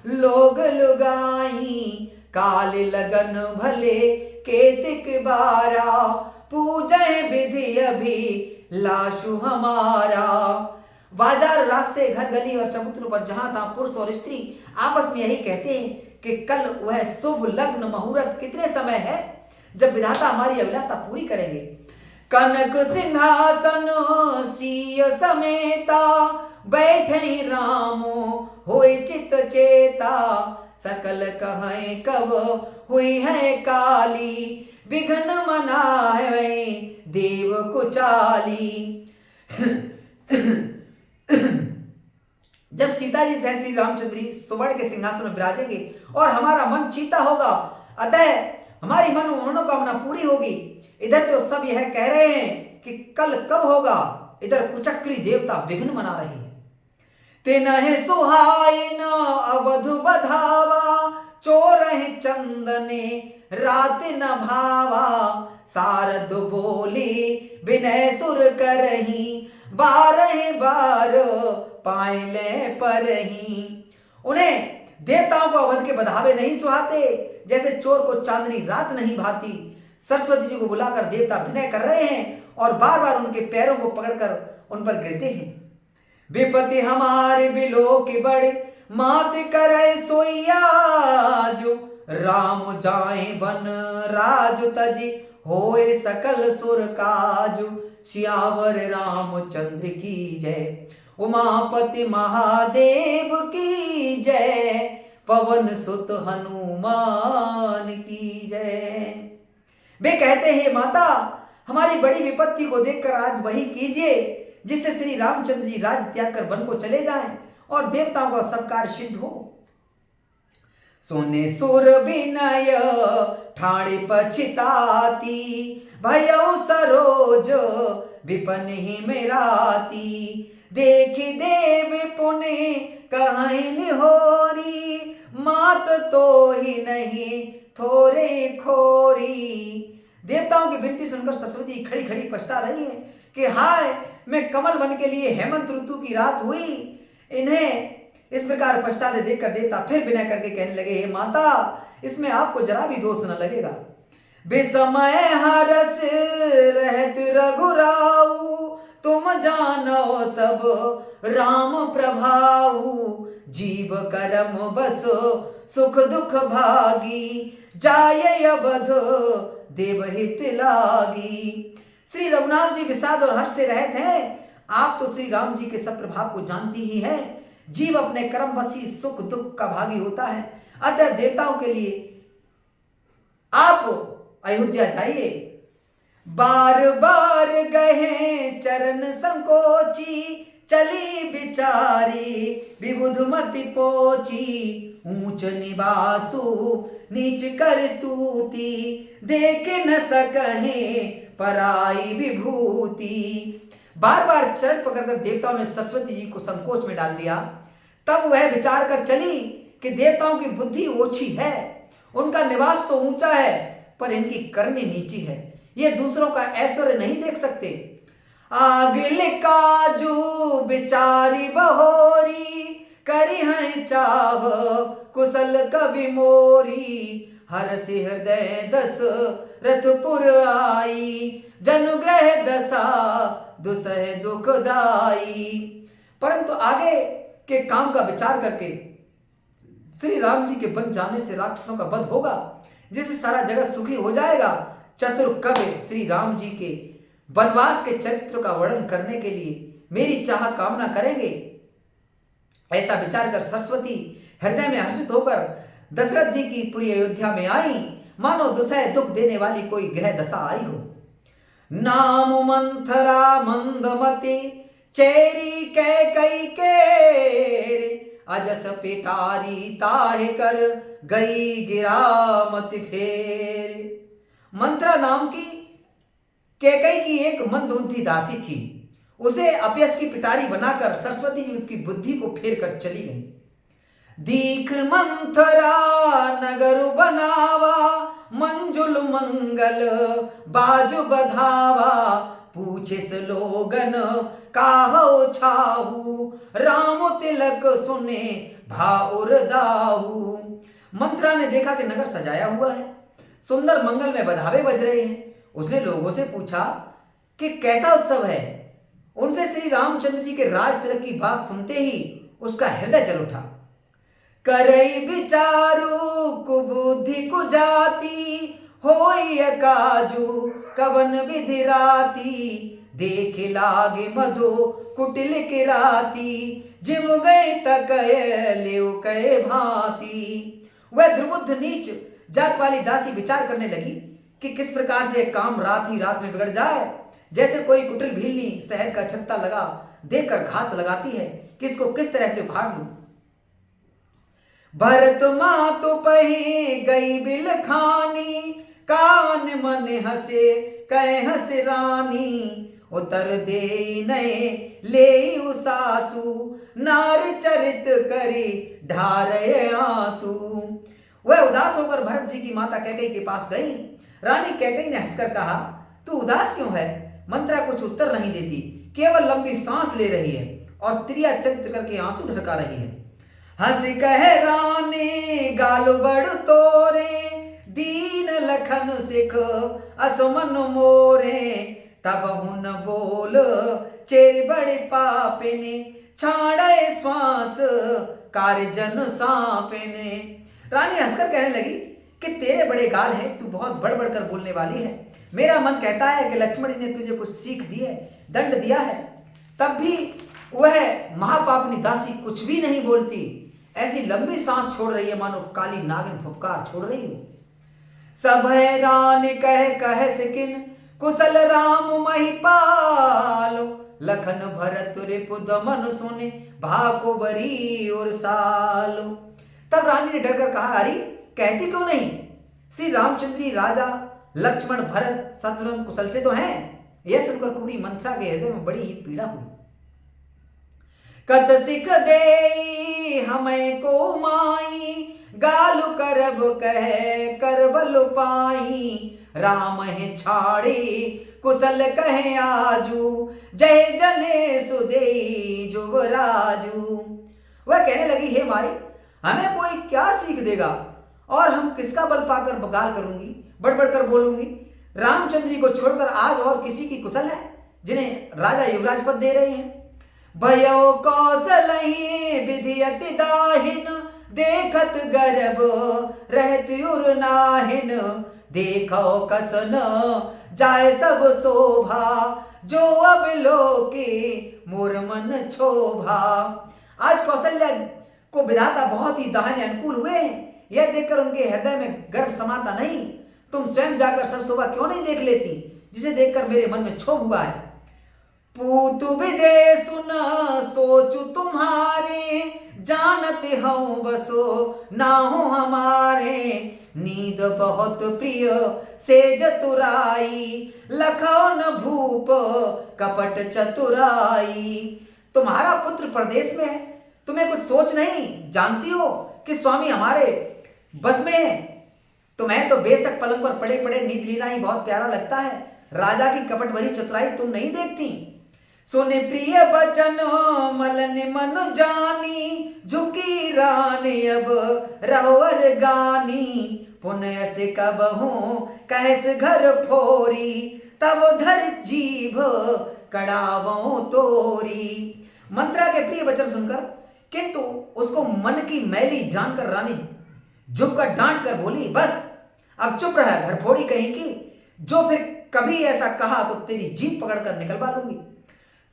A: लोग लुगाई, काल लगन भले केतिक बारा, पूजय विधि अभी लाशु हमारा। बाजार रास्ते घर गली और चबूतरों पर जहां तहां पुरुष और स्त्री आपस में यही कहते हैं कि कल वह शुभ लग्न मुहूर्त कितने समय है जब विधाता हमारी अभिलाषा पूरी करेंगे। कनक सिंहासन सीय समेता, बैठे राम होय चित चेता, सकल कहें कब हुई है काली, विघ्न मना है देव कुचाली। जब सीता जी सह श्री रामचंद्र जी सुवर्ण के सिंहासन में विराजेंगे और हमारा मन चीता होगा, अतः हमारी मन मनोकामना पूरी होगी। इधर तो सब यह कह रहे हैं कि कल कब होगा। इधर कुचक्री देवता विघ्न बना रहे हैं। तिनहि सुहाइन अवधु बधावा, चोरहि चंदने रात न भावा। सारद बोली विनय सुर करही, बारह बार पायले परही। उन्हें देवताओं को अवध के बधावे नहीं सुहाते, जैसे चोर को चांदनी रात नहीं भाती। सरस्वती जी को बुलाकर देवता विनय कर रहे हैं और बार बार उनके पैरों को पकड़कर उन पर गिरते हैं। विपत्ति हमारे बिलो की बड़े, मात करे सोइया जो। राम जाए बन राज तजी, होए सकल सुर काजु। सियावर रामचंद्र की जय, उमापति महादेव की जय। पवन सुत हनुमान की जय। वे कहते हैं माता, हमारी बड़ी विपत्ति को देखकर आज वही कीजिए जिससे श्री रामचंद्र जी राज त्याग कर वन को चले जाएं और देवताओं का सब कार्य सिद्ध हो। सोने सुर विनय ठाणे पछिताती, भयउ सरोज विपन ही मेराती। देखी देव पुने कहीं होरी, मात तो ही नहीं थोरे खोरी। देवताओं की विनती सुनकर सरस्वती खड़ी खड़ी पछता रही है कि हाय, मैं कमल वन के लिए हेमंत ऋतु की रात हुई। इन्हें इस प्रकार पछताते देखकर देवता फिर विनय करके कहने लगे, हे माता, इसमें आपको जरा भी दोष न लगेगा। बेसमय हरस रहत रघुराऊ, तुम जानो सब राम प्रभाऊ। जीव करम बस सुख दुख भागी, जाय अवध देवहित लागी। श्री रघुनाथ जी विषाद और हर्ष से रहते हैं। आप तो श्री राम जी के सब प्रभाव को जानती ही है। जीव अपने कर्म बसी सुख दुख का भागी होता है। अतः देवताओं के लिए आप अयोध्या जाइए। बार बार गए चरण संकोची, चली बिचारी विबुधमति पोची। ऊंच निवासु नीच कर तूती, देख न सकहे पराई विभूति। बार बार चरण पकड़कर देवताओं ने सरस्वती जी को संकोच में डाल दिया। तब वह विचार कर चली कि देवताओं की बुद्धि ओछी है, उनका निवास तो ऊंचा है पर इनकी करनी नीची है। ये दूसरों का ऐश्वर्य नहीं देख सकते। आगे काजू बिचारी बहोरी, करी है चाह कुशल कवि मोरी। हर से हृदय दस रथपुर आई, जनुग्रह दशा दुसह दुखदाई। परंतु आगे के काम का विचार करके श्री राम जी के बन जाने से राक्षसों का वध होगा, जिससे सारा जगत सुखी हो जाएगा। चतुर कवि श्री राम जी के वनवास के चरित्र का वर्णन करने के लिए मेरी चाह कामना करेंगे। ऐसा विचार कर सरस्वती हृदय में हर्षित होकर दशरथ जी की पूरी अयोध्या में आई, मानो दुसह दुख देने वाली कोई ग्रह दशा आई हो। नाम मंथरा मंदमती, चेरी कैकई केर। अजस पिटारी ताहे कर, गई गिरामति फेर। मंथरा नाम की कैकई की एक मंदबुद्धि दासी थी। उसे अपयश की पिटारी बनाकर सरस्वती जी उसकी बुद्धि को फेर कर चली गई। दीख मंथरा नगर बनावा, मंजुल मंगल बाजु बधावा। पूछे लोगन काहो छाहू, राम तिलक सुने भाउर दाहू। मंथरा ने देखा कि नगर सजाया हुआ है, सुंदर मंगल में बधावे बज रहे हैं। उसने लोगों से पूछा कि कैसा उत्सव है। उनसे श्री रामचंद्र जी के राज तिलक की बात सुनते ही उसका हृदय जल उठा। करई विचारू कुबुद्धि कुजाती, होई काजू कवन विधि राती। देख लागे मधु कुटिल के राती, जिम गए तक लेव कहे भांति। वह दुर्बुद्ध नीच जात वाली दासी विचार करने लगी कि किस प्रकार से काम रात ही रात में बिगड़ जाए। जैसे कोई कुटिल भीलनी शहद का छत्ता लगा देखकर घात लगाती है कि इसको किस तरह से उखाड़ लूं। भरत मातु पही गई बिल खानी, कान मन हसे कहे हस रानी। उतर दे नए ले सासू, नार चरित करी ढारे आंसू। वह उदास होकर भरत जी की माता कैकेयी के पास गई। रानी कैकेयी ने हंसकर कहा, तू उदास क्यों है? मंत्रा कुछ उत्तर नहीं देती, केवल लंबी सांस ले रही है और त्रिया चरित्र करके आंसू ढरका रही है। हंस कह रानी गाल बड़ तोरे, दीन लखन सिख असमन मोरे, तब हुन बोल चेर बड़े पापे ने, छाड़े श्वास कार्य जन सांपे ने। रानी हंसकर कहने लगी कि तेरे बड़े गाल हैं, तू बहुत बढ़ बढ़ कर बोलने वाली है। मेरा मन कहता है कि लक्ष्मण जी ने तुझे कुछ सीख दी है, दंड दिया है, तब भी वह महापापनी दासी कुछ भी नहीं बोलती। ऐसी लंबी सांस छोड़ रही है मानो काली नागिन फुफकार छोड़ रही हो। सब हैरान कह सिकिन, कुशल राम महिपाल, लखन भरत रिपुद मन सुने, भाको बरी और साल। तब रानी ने डरकर कहा, अरे कहती क्यों नहीं? श्री रामचंद्र जी राजा लक्ष्मण भरत शत्रुघ्न कुशल से तो हैं। यह सुनकर कुंवरी मंथरा के हृदय में बड़ी ही पीड़ा हुई। कत सिख दे हमें को माई, गालु करब कह करबल पाई, राम है छाड़े कुशल कहे आजू, जय जने सुदे जुवराजू। वह कहने लगी, हे माई, हमें कोई क्या सीख देगा और हम किसका बल पाकर बगाल करूंगी, बढ़ बढ़ कर बोलूंगी। रामचंद्र जी को छोड़कर आज और किसी की कुशल है जिन्हें राजा युवराज पद दे रहे हैं। भयो कौशलहि विधि अति दाहिन, देखत गर्भ रहत उर नाहिन, देखो कसन जाय सब शोभा, जो अब लोके मोर मन क्षोभा। आज कौशल्या को विधाता बहुत ही दाहिने अनुकूल हुए हैं। यह देखकर उनके हृदय में गर्व समाता नहीं। तुम स्वयं जाकर सब शोभा क्यों नहीं देख लेती, जिसे देखकर मेरे मन में क्षोभ हुआ है। पूतु विदेश न सोचु तुम्हारे, जानते हूँ बसो ना हो हमारे, नींद बहुत प्रिय से जतुराई, लखो न भूप कपट चतुराई। तुम्हारा पुत्र प्रदेश में है, तुम्हें कुछ सोच नहीं, जानती हो कि स्वामी हमारे बस में है। तुम्हें तो बेशक पलंग पर पड़े पड़े नींद लेना ही बहुत प्यारा लगता है, राजा की कपट भरी चतुराई तुम नहीं देखती। सुने प्रिय बचन मलन मन जानी, झुकी रानी अब रहोर गानी, पुण्य से कबहू कहस घर फोरी, तब धर जीभ कड़ावों तोरी। मंत्रा के प्रिय वचन सुनकर किंतु उसको मन की मैली जानकर रानी झुककर डांट कर बोली, बस अब चुप रह घर फोड़ी कहीं की, जो फिर कभी ऐसा कहा तो तेरी जीभ पकड़कर निकलवा लूंगी।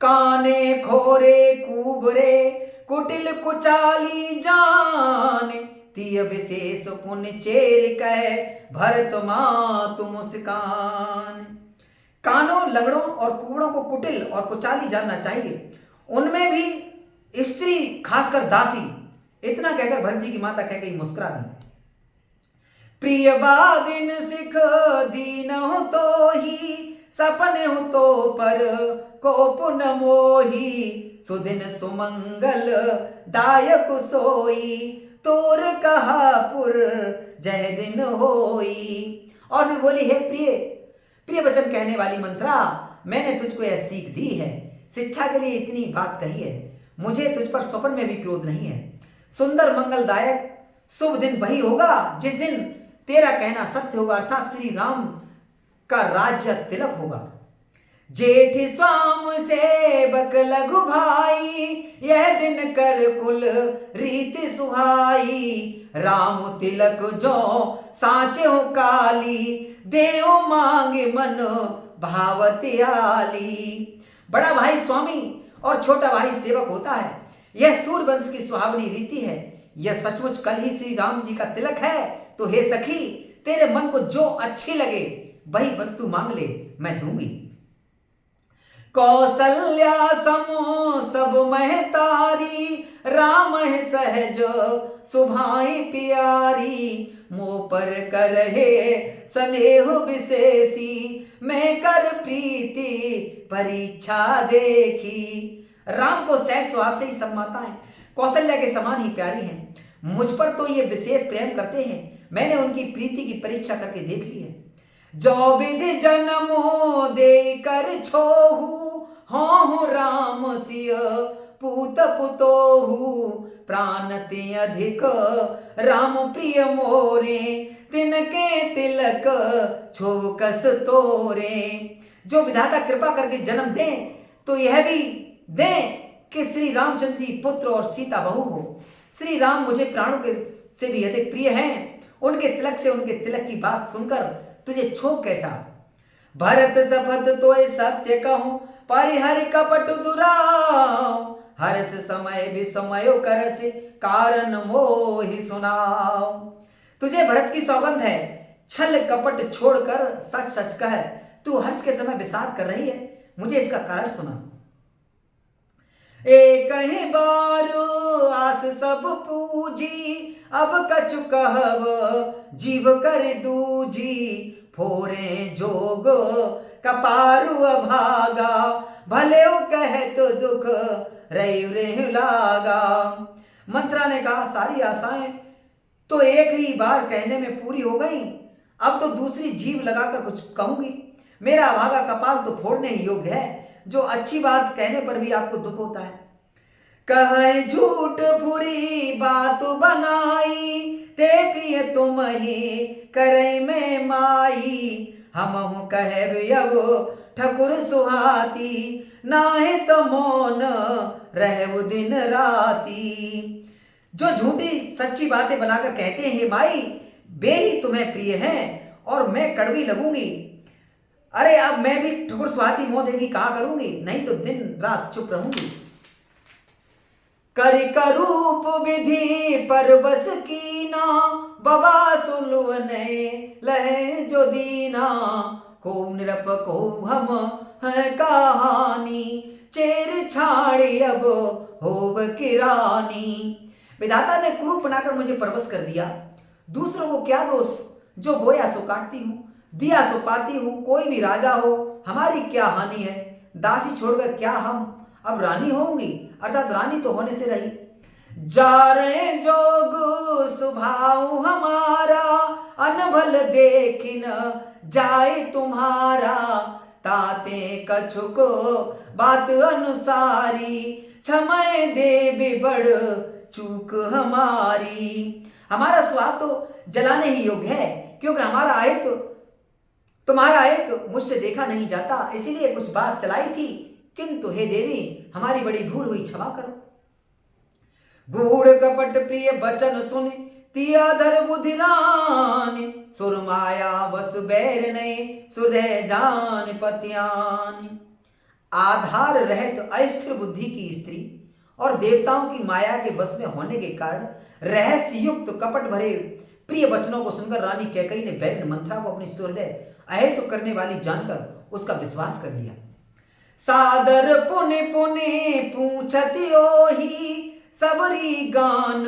A: काने खोरे कुबरे कुटिल कुचाली जाने, तिय विशेष पुण्य चेर कह भरत मातु मुस्कान। कानों लंगड़ों और कुबड़ों को कुटिल और कुचाली जानना चाहिए, उनमें भी स्त्री खासकर दासी। इतना कहकर भरत जी की माता कैकेयी मुस्कुरा दी। प्रिय बादिन सिख दीन हो तो ही, सपने हो तो पर को पुन मोही, सुदिन सुमंगल दायक सोई, तोर कहा पुर जय दिन होई। और फिर बोली, हे प्रिय प्रिय वचन कहने वाली मंत्रा, मैंने तुझको यह सीख दी है, शिक्षा के लिए इतनी बात कही है, मुझे तुझ पर स्वप्न में भी क्रोध नहीं है। सुंदर मंगलदायक शुभ दिन वही होगा जिस दिन तेरा कहना सत्य होगा, अर्थात श्री राम का राज्य तिलक होगा। जेठ स्वाम सेवक लघु भाई, यह दिन कर कुल रीति सुहाई, राम तिलक जो साचे हो काली, देव मांगे मन भावती आली। बड़ा भाई स्वामी और छोटा भाई सेवक होता है, यह सूर्यवंश की सुहावनी रीति है। यह सचमुच कल ही श्री राम जी का तिलक है, तो हे सखी, तेरे मन को जो अच्छी लगे वही वस्तु मांग ले, मैं दूंगी। कौशल्या समो सब महतारी, राम है सहज सुभाई प्यारी, मोह पर करहे स्नेह विशेषी, मैं कर प्रीति परीक्षा देखी। राम को सहज स्वभाव से ही सब माताएं कौशल्या के समान ही प्यारी हैं। मुझ पर तो ये विशेष प्रेम करते हैं, मैंने उनकी प्रीति की परीक्षा करके देख ली है। जो विधि जन्मो दे कर छोहू, हो राम सिय पूत पुतोहू। प्राण ते अधिक राम प्रिय मोरे, तिनके तिलक छो कस तोरे। जो विधाता कृपा करके जन्म दें तो यह भी दें कि श्री रामचंद्र जी पुत्र और सीता बहू हो। श्री राम मुझे प्राणों के से भी अधिक प्रिय हैं। उनके तिलक से उनके तिलक की बात सुनकर तुझे क्षोभ कैसा। भरत सपथ तोय सत्य कहूं, परिहरि कपट दुराव। हर्ष समय विस्मयो करस, कारण मोहि सुनाओ। तुझे भरत की सौगंध है, छल कपट छोड़कर सच सच कह। तू हर्ष के समय विषाद कर रही है, मुझे इसका कारण सुना। एक ही बार आस सब पूजी, अब कछु कहब जीव कर दूजी। फोरे जोग कपारु अभागा, भले कह तो दुख रयु रेहु लागा। मंत्रा ने कहा, सारी आशाएं तो एक ही बार कहने में पूरी हो गई, अब तो दूसरी जीव लगाकर कुछ कहूंगी। मेरा अभागा कपाल तो फोड़ने ही योग्य है, जो अच्छी बात कहने पर भी आपको दुख होता है। कहे झूठ बुरी बात बनाई, ते प्रिय तुम ही करे में माई। हम कहे अब ठकुर सुहाती, नाहे तो मौन रहु दिन राती। जो झूठी सच्ची बातें बनाकर कहते हैं, हे माई वे ही तुम्हें प्रिय हैं और मैं कड़वी लगूंगी। अरे अब मैं भी ठकुर सुहाती मोह देगी कहा करूंगी, नहीं तो दिन रात चुप रहूंगी। करि करूप विधि पर बस कीना, बबा सुलवने लहे जो दीना। को नृप को हम है कहानी, चेर छाड़ी अब होब किरानी। विधाता ने कुरूप बनाकर मुझे परवश कर दिया, दूसरों को क्या दोष। जो बोया सो काटती हूँ, दिया सो पाती हूँ। कोई भी राजा हो हमारी क्या हानि है, दासी छोड़कर क्या हम अब रानी होंगी, अर्थात रानी तो होने से रही। जा रहे जोग स्वभाव हमारा, अनभल देखिन जाए तुम्हारा। ताते कछुक बात अनुसारी, क्षमय दे बड़ चूक हमारी। हमारा स्वाद तो जलाने ही योग्य है, क्योंकि हमारा आयत तुम्हारा आयत मुझसे देखा नहीं जाता, इसीलिए कुछ बात चलाई थी, किंतु हे देवी हमारी बड़ी भूल हुई, क्षमा करो। गूढ़ कपट प्रिय बचन सुन, तियाधर बुधिरान। सुरमाया बस बैर ने, सुरदय जान पत्यान। आधार रहित अस्थिर बुद्धि की स्त्री और देवताओं की माया के बस में होने के कारण रहस्य युक्त कपट भरे प्रिय वचनों को सुनकर रानी कैकई ने बैरिन मंथरा को अपनी सुहृदय अहेतु करने वाली जानकर उसका विश्वास कर लिया। सादर पुने पुने पूछती ओही, सबरी गान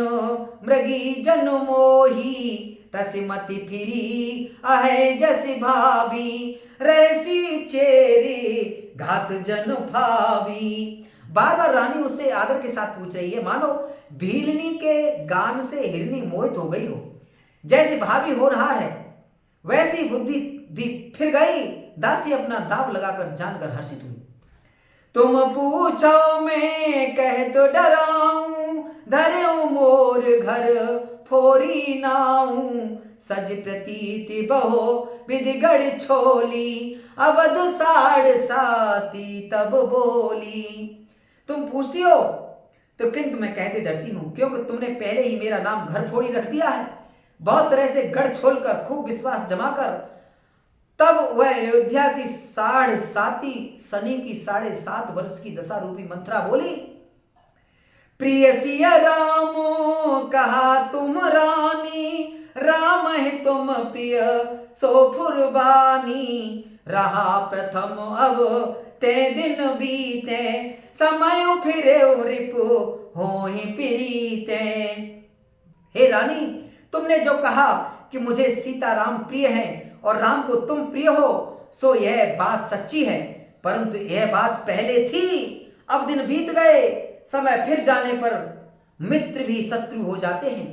A: मृगी जन मोही। तसिमति फिरी अहे जसि भावी, रहसी चेरी घात जन भावी। बार बार रानी उससे आदर के साथ पूछ रही है, मानो भीलनी के गान से हिरनी मोहित हो गई हो। जैसे भाभी होनहार है वैसी बुद्धि भी फिर गई। दासी अपना दाव लगाकर जानकर हर्षित हुई। तुम पूछो मैं कह तो डराऊं, धर्यो मोर घर फोरी नाऊं। सज प्रतीति बहो विधिगढ़ छोली, अवध साढ़ साती तब बोली। तुम पूछती हो तो किंतु मैं कहते डरती हूं, क्योंकि तुमने पहले ही मेरा नाम घर फोड़ी रख दिया है। बहुत तरह से गढ़ छोलकर खूब विश्वास जमाकर तब वह अयोध्या की 7.5 सनी की 7.5 वर्ष की दशा रूपी मंत्रा बोली, प्रिय सिया रामो कहा तुम रानी। राम है तुम प्रिय सो फुरबानी। रहा प्रथम अब ते दिन बीते, समय फिरे रिपु हो ही प्रीते। हे रानी, तुमने जो कहा कि मुझे सीता राम प्रिय हैं और राम को तुम प्रिय हो, सो यह बात सच्ची है, परंतु यह बात पहले थी, अब दिन बीत गए, समय फिर जाने पर मित्र भी शत्रु हो जाते हैं।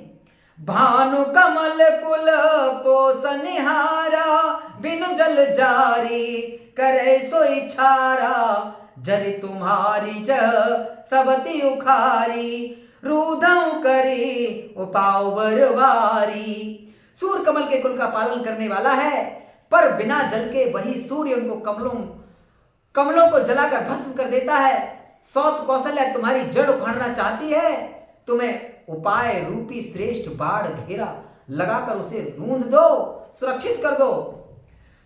A: भानु कमल कुल पोसनिहारा, बिनु जल जारी करे सोई छारा, जरि तुम्हारी जह सबति उखारी, रूधऊ करी उपाव बरवारी। सूर्य कमल के कुल का पालन करने वाला है, पर बिना जल के वही सूर्य उनको कमलों को जलाकर भस्म कर देता है। सौत कौशल्या तुम्हारी जड़ उखाड़ना चाहती है, तुम्हें उपाय रूपी श्रेष्ठ बाढ़ घेरा लगाकर उसे रूंध दो, सुरक्षित कर दो।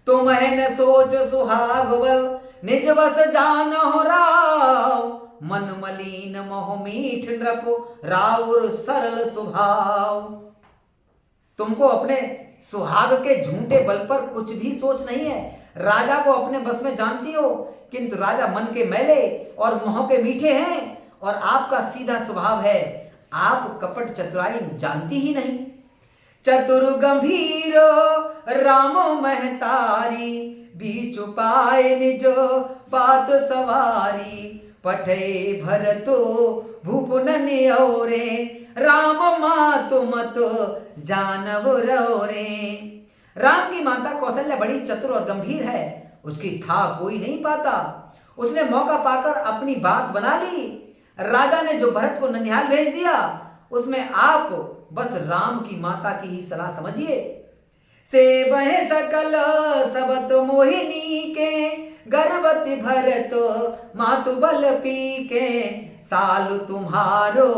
A: तुम्हें न सोच सुहाग बल निज बस जानहु राव, मन मलिन मोह मीठ नृप राउर सरल स्वभाव। तुमको अपने सुहाग के झूठे बल पर कुछ भी सोच नहीं है। राजा को अपने बस में जानती हो, किंतु राजा मन के मैले और मोह के मीठे हैं, और आपका सीधा स्वभाव है, आप कपट चतुराई जानती ही नहीं। चतुर गंभीर राम महतारी, बीच पाए निज बात सवारी, पठे भरतो भूपुन नियोरे, राम मातु मत जानव रे। राम की माता कौशल्या बड़ी चतुर और गंभीर है, उसकी था कोई नहीं पाता। उसने मौका पाकर अपनी बात बना ली। राजा ने जो भरत को ननिहाल भेज दिया, उसमें आप बस राम की माता की ही सलाह समझिए। से बहे सकल सबत मोहिनी के, गर्भवती भरत मातु बल पी के, सालु तुम्हारो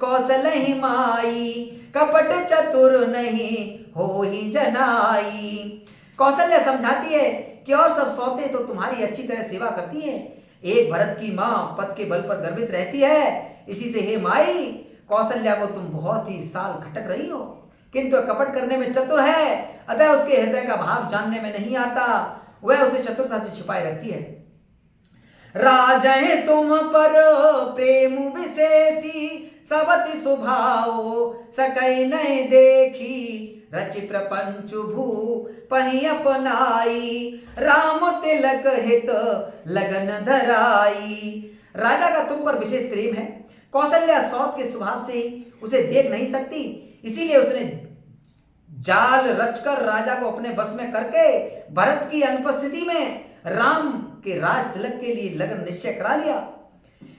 A: कौशलहि माई, कपट चतुर नहीं हो ही जनाई। कौशल्या समझाती है कि और सब सौते तो तुम्हारी अच्छी तरह सेवा करती हैं, एक भरत की माँ पद के बल पर गर्वित रहती है, इसी से हे माई, कौशल्या को तुम बहुत ही साल खटक रही हो, किंतु कपट करने में चतुर है, अतः उसके हृदय का भाव जानने में नहीं आता, वह उसे चतुरता से छिपाए रखती है। राजहे तुम पर प्रेम विशेषी, सबति स्वभाव सकै नहीं देखी, रचि प्रपंच भू पही अपनाई, राम तिलक हित लगन धराई। राजा का तुम पर विशेष प्रेम है। कौशल्या सौत के स्वभाव से ही उसे देख नहीं सकती, इसीलिए उसने जाल रचकर राजा को अपने बस में करके भरत की अनुपस्थिति में राम के राज तिलक के लिए लगन निश्चय करा लिया।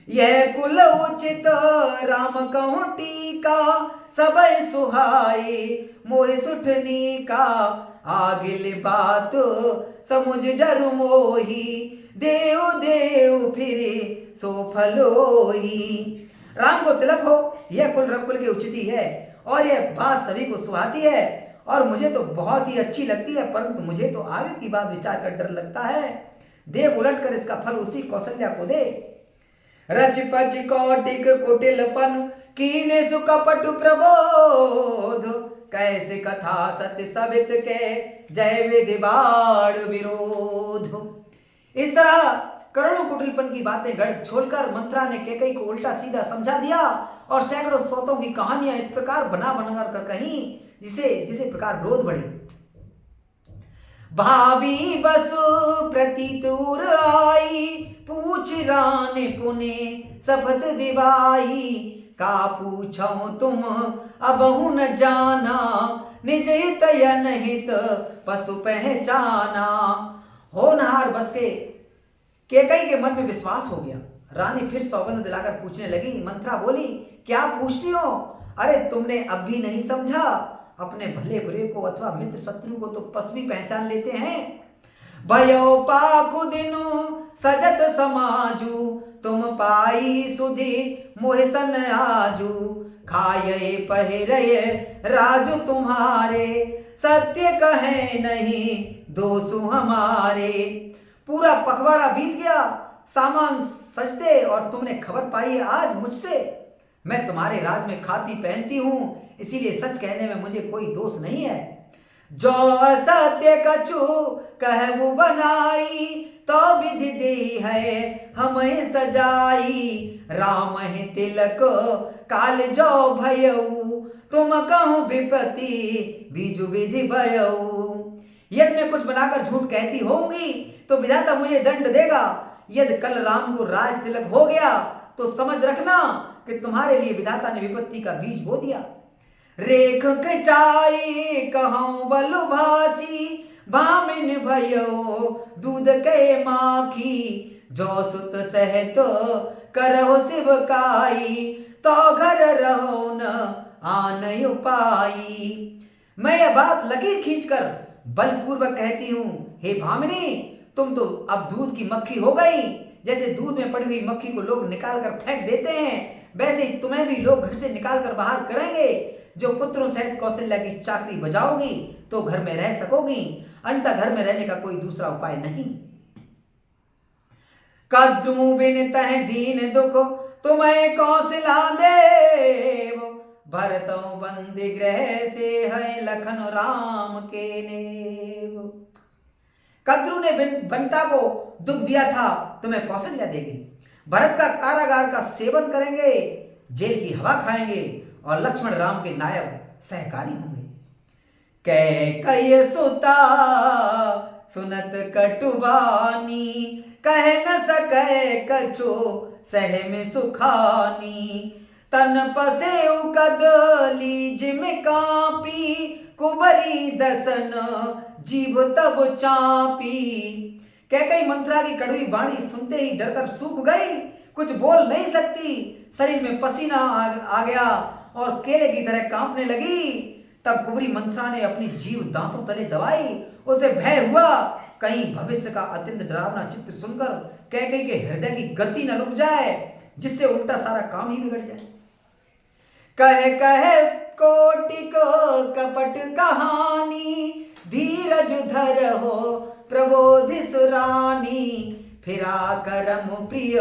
A: यह कुल उचित राम कहूँ टीका, सबय सुहाई मोहि सुठनी का, आगिल बात समुझ डर मोही, देव देव फिरे सो फलोही। राम को तिलक हो, यह कुल रघुकुल की उचित है, और यह बात सभी को सुहाती है, और मुझे तो बहुत ही अच्छी लगती है, परंतु मुझे तो आगे की बात विचार कर डर लगता है। देव उलट कर इसका फल उसी कौशल्या को दे। रच पच कौटिक कुटिलपन, कीने सुकपट प्रबोध, कैसे कथा सत्य सबित के, जय विधि बाढ़ विरोध। इस तरह करोड़ों कुटिलपन की बातें गढ़ छोड़कर मंत्रा ने कैकेयी को उल्टा सीधा समझा दिया, और सैकड़ों सौतों की कहानियां इस प्रकार बना कर कहीं, जिसे प्रकार विरोध बढ़े। भाभी बस प्रतीतूर आई, पूछ रानी पुने शपथ दिवाई, का पूछो तुम अबहु न जाना, निज हित या हित पशु पहचाना। होनहार बस के कैकेयी के मन में विश्वास हो गया। रानी फिर सौगंध दिलाकर पूछने लगी। मंत्रा बोली, क्या पूछती हो? अरे तुमने अब भी नहीं समझा, अपने भले बुरे को अथवा मित्र शत्रु को तो पशु पहचान लेते हैं। भयो पाकु दिनु सजत समाजू, तुम पाई सुधी मोहसन आजू, खाये पहिरये राजू तुम्हारे, सत्य कहे नहीं दोषु हमारे। पूरा पखवाड़ा बीत गया, सामान सजते, और तुमने खबर पाई आज मुझसे। मैं तुम्हारे राज में खाती पहनती हूं, इसीलिए सच कहने में मुझे कोई दोष नहीं है। जो असत्य कछु कहबू बनाई, तो विधि दी है हमें सजाई, राम ही तिलक काल जो भयऊ, तुम कहूँ विपति बीजु विधि भयऊ। यदि मैं कुछ बनाकर झूठ कहती होंगी तो विधाता मुझे दंड देगा। यदि कल राम को राज तिलक हो गया तो समझ रखना कि तुम्हारे लिए विधाता ने विपत्ति का बीज बो दिया। रेख खचाई कहूं बलु भासी, भामिन भयो दूध के माखी। जो सुत सहत करहो शिव काई, तो घर रहो न आन उपाई। मैं यह बात लकीर खींचकर बलपूर्वक कहती हूं, हे भामिनी, तुम तो अब दूध की मक्खी हो गई। जैसे दूध में पड़ी हुई मक्खी को लोग निकाल कर फेंक देते हैं, वैसे ही तुम्हें भी लोग घर से निकाल कर बाहर करेंगे। जो पुत्रों सहित कौशल्या की चाकरी बजाओगी तो घर में रह सकोगी, अन्यथा घर में रहने का कोई दूसरा उपाय नहीं। कद्रू बिन तह दीन दुख तुम्हें कौशला देव, भरतों बंदी गृह से है लखन राम के नेव। कद्रू ने बंटा को दुख दिया था, तुम्हें कौशल्या देगी। भरत का कारागार का सेवन करेंगे, जेल की हवा खाएंगे और लक्ष्मण राम के नायब सहकारी होंगे। कैकेयी सुता सुनत कटुबानी, कह न सके कछु सहम सुखानी। तन पसे कदली जिम कापी, कुबरी दसन जीव तब चापी। कैकेयी मंत्रा की कड़वी बाणी सुनते ही डरकर सूख गई, कुछ बोल नहीं सकती। शरीर में पसीना आ गया और केले की तरह कांपने लगी। तब कुबरी मंत्रा ने अपनी जीव दांतों तले दबाई। उसे भय हुआ कहीं भविष्य का अत्यंत डरावना चित्र सुनकर कैकेयी के हृदय की गति न रुक जाए, जिससे उल्टा सारा काम ही बिगड़ जाए। कह कह कोटि को कपट कहानी, धीरज धर हो प्रबोधि सुरानी। फिरा करम प्रिय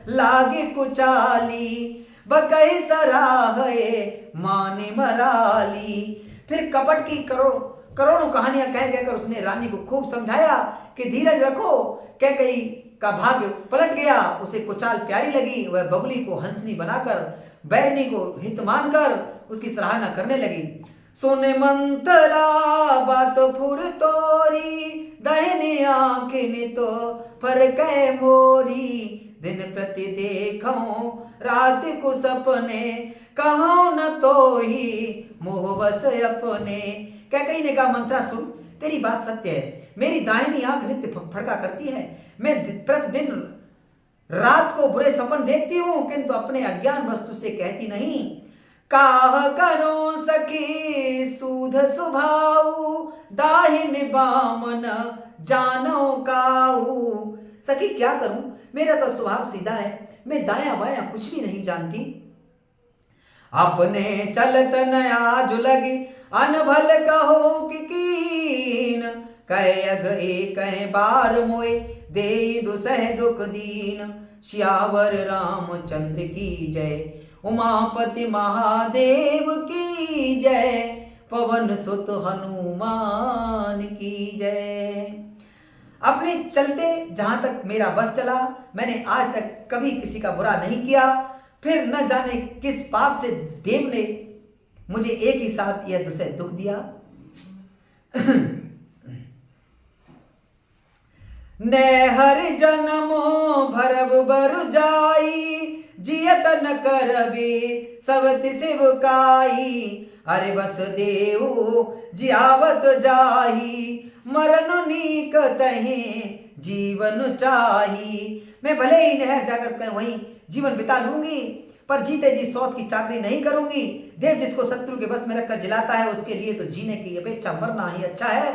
A: लागे कुचाली, बकई सराहे माने मराली। फिर कपट की करोड़ों कहानियां कह कहकर उसने रानी को खूब समझाया कि धीरज रखो। कैकेयी का भाग्य पलट गया, उसे कुचाल प्यारी लगी। वह बगुली को हंसनी बनाकर बैरनी को हित मानकर उसकी सराहना करने लगी। सोने मंतरा बात फुर तोरी, दहिने आंखें तो पर कै मोरी। दिन प्रति देखूं रात को सपने, कहूं न तो ही मोह बस अपने। कैकेयी ने कहा, मंत्रा सुन, तेरी बात सत्य है। मेरी दाहिनी आंख नित्य फड़का करती है। मैं प्रतिदिन रात को बुरे सपन देखती हूं, किंतु अपने अज्ञान वस्तु से कहती नहीं। काह करो सखी सूध सुभाऊ, दाहिने बामन जानो काऊ। सखी क्या करूं, मेरा तो स्वभाव सीधा है, मैं दाया बाया कुछ भी नहीं जानती। अपने चलत नया जुलगी, अनभल कहो कि कीन। कह अग एक बार मोय, दे दुसह दुख दीन। श्यावर रामचंद्र की जय, उमापति महादेव की जय। पवन सुत हनुमान की जय। अपने चलते जहां तक मेरा बस चला, मैंने आज तक कभी किसी का बुरा नहीं किया। फिर न जाने किस पाप से देव ने मुझे एक ही साथ यह दुसह दुख दिया। ने हर जन्मो भरब बरु जाई, जियत न करबे सबति शिवकाई। अरे बस देऊ जियावत जाही, मरनु नीक तहे जीवन चाही। मैं भले ही नहर जाकर कहीं वहीं जीवन बिता लूंगी, पर जीते जी सौत की चाकरी नहीं करूंगी। देव जिसको शत्रु के बस में रखकर जिलाता है, उसके लिए तो जीने की अपेक्षा मरना ही अच्छा है।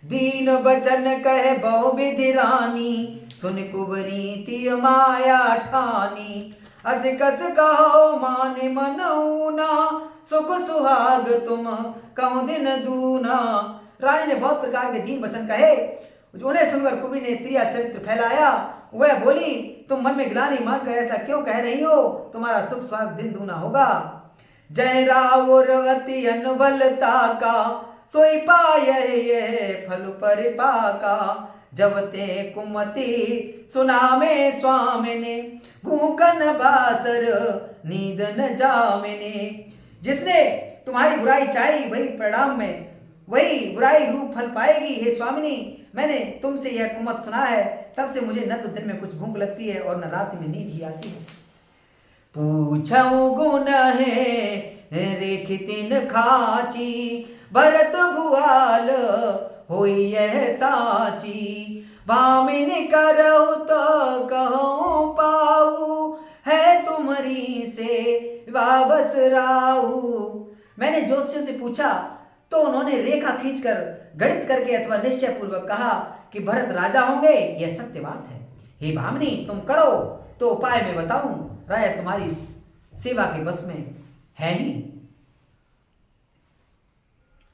A: दीन बचन कहे बहु विधि रानी, सुन कुबरी तिय माया ठानी। अस कस कहो माने मनऊना, सुख सुहाग तुम कहूं दिन दूना। रानी ने बहुत प्रकार के दीन वचन कहे, उन्हें सुनकर कुबरी ने त्रिया चरित्र फैलाया। वह बोली, तुम मन में ग्लानि मानकर ऐसा क्यों कह रही हो, तुम्हारा सुख सुहाग दिन दूना होगा। जय राउर अति अनबलता का, सोई पाए फल परिपाका। जब ते कुमति सुनामे स्वामिने, भूखन बासर नींद न जामिने। जिसने तुम्हारी बुराई चाही, वही परिणाम में वही बुराई रूप फल पाएगी। हे स्वामिनी, मैंने तुमसे यह कुमत सुना है, तब से मुझे न तो दिन में कुछ भूख लगती है और न रात में नींद ही आती है। पूछऊं गुण है रेखितिन खाची, भरत भुआल होई यह साची। भामिन करहु तो कहूँ पाऊ, है तुम्हारी से वाबस राऊ। मैंने ज्योतिषियों से पूछा तो उन्होंने रेखा खींचकर गणित करके अथवा निश्चय पूर्वक कहा कि भरत राजा होंगे, यह सत्य बात है। हे भामिनी, तुम करो तो उपाय मैं बताऊं, राय तुम्हारी सेवा के बस में है ही।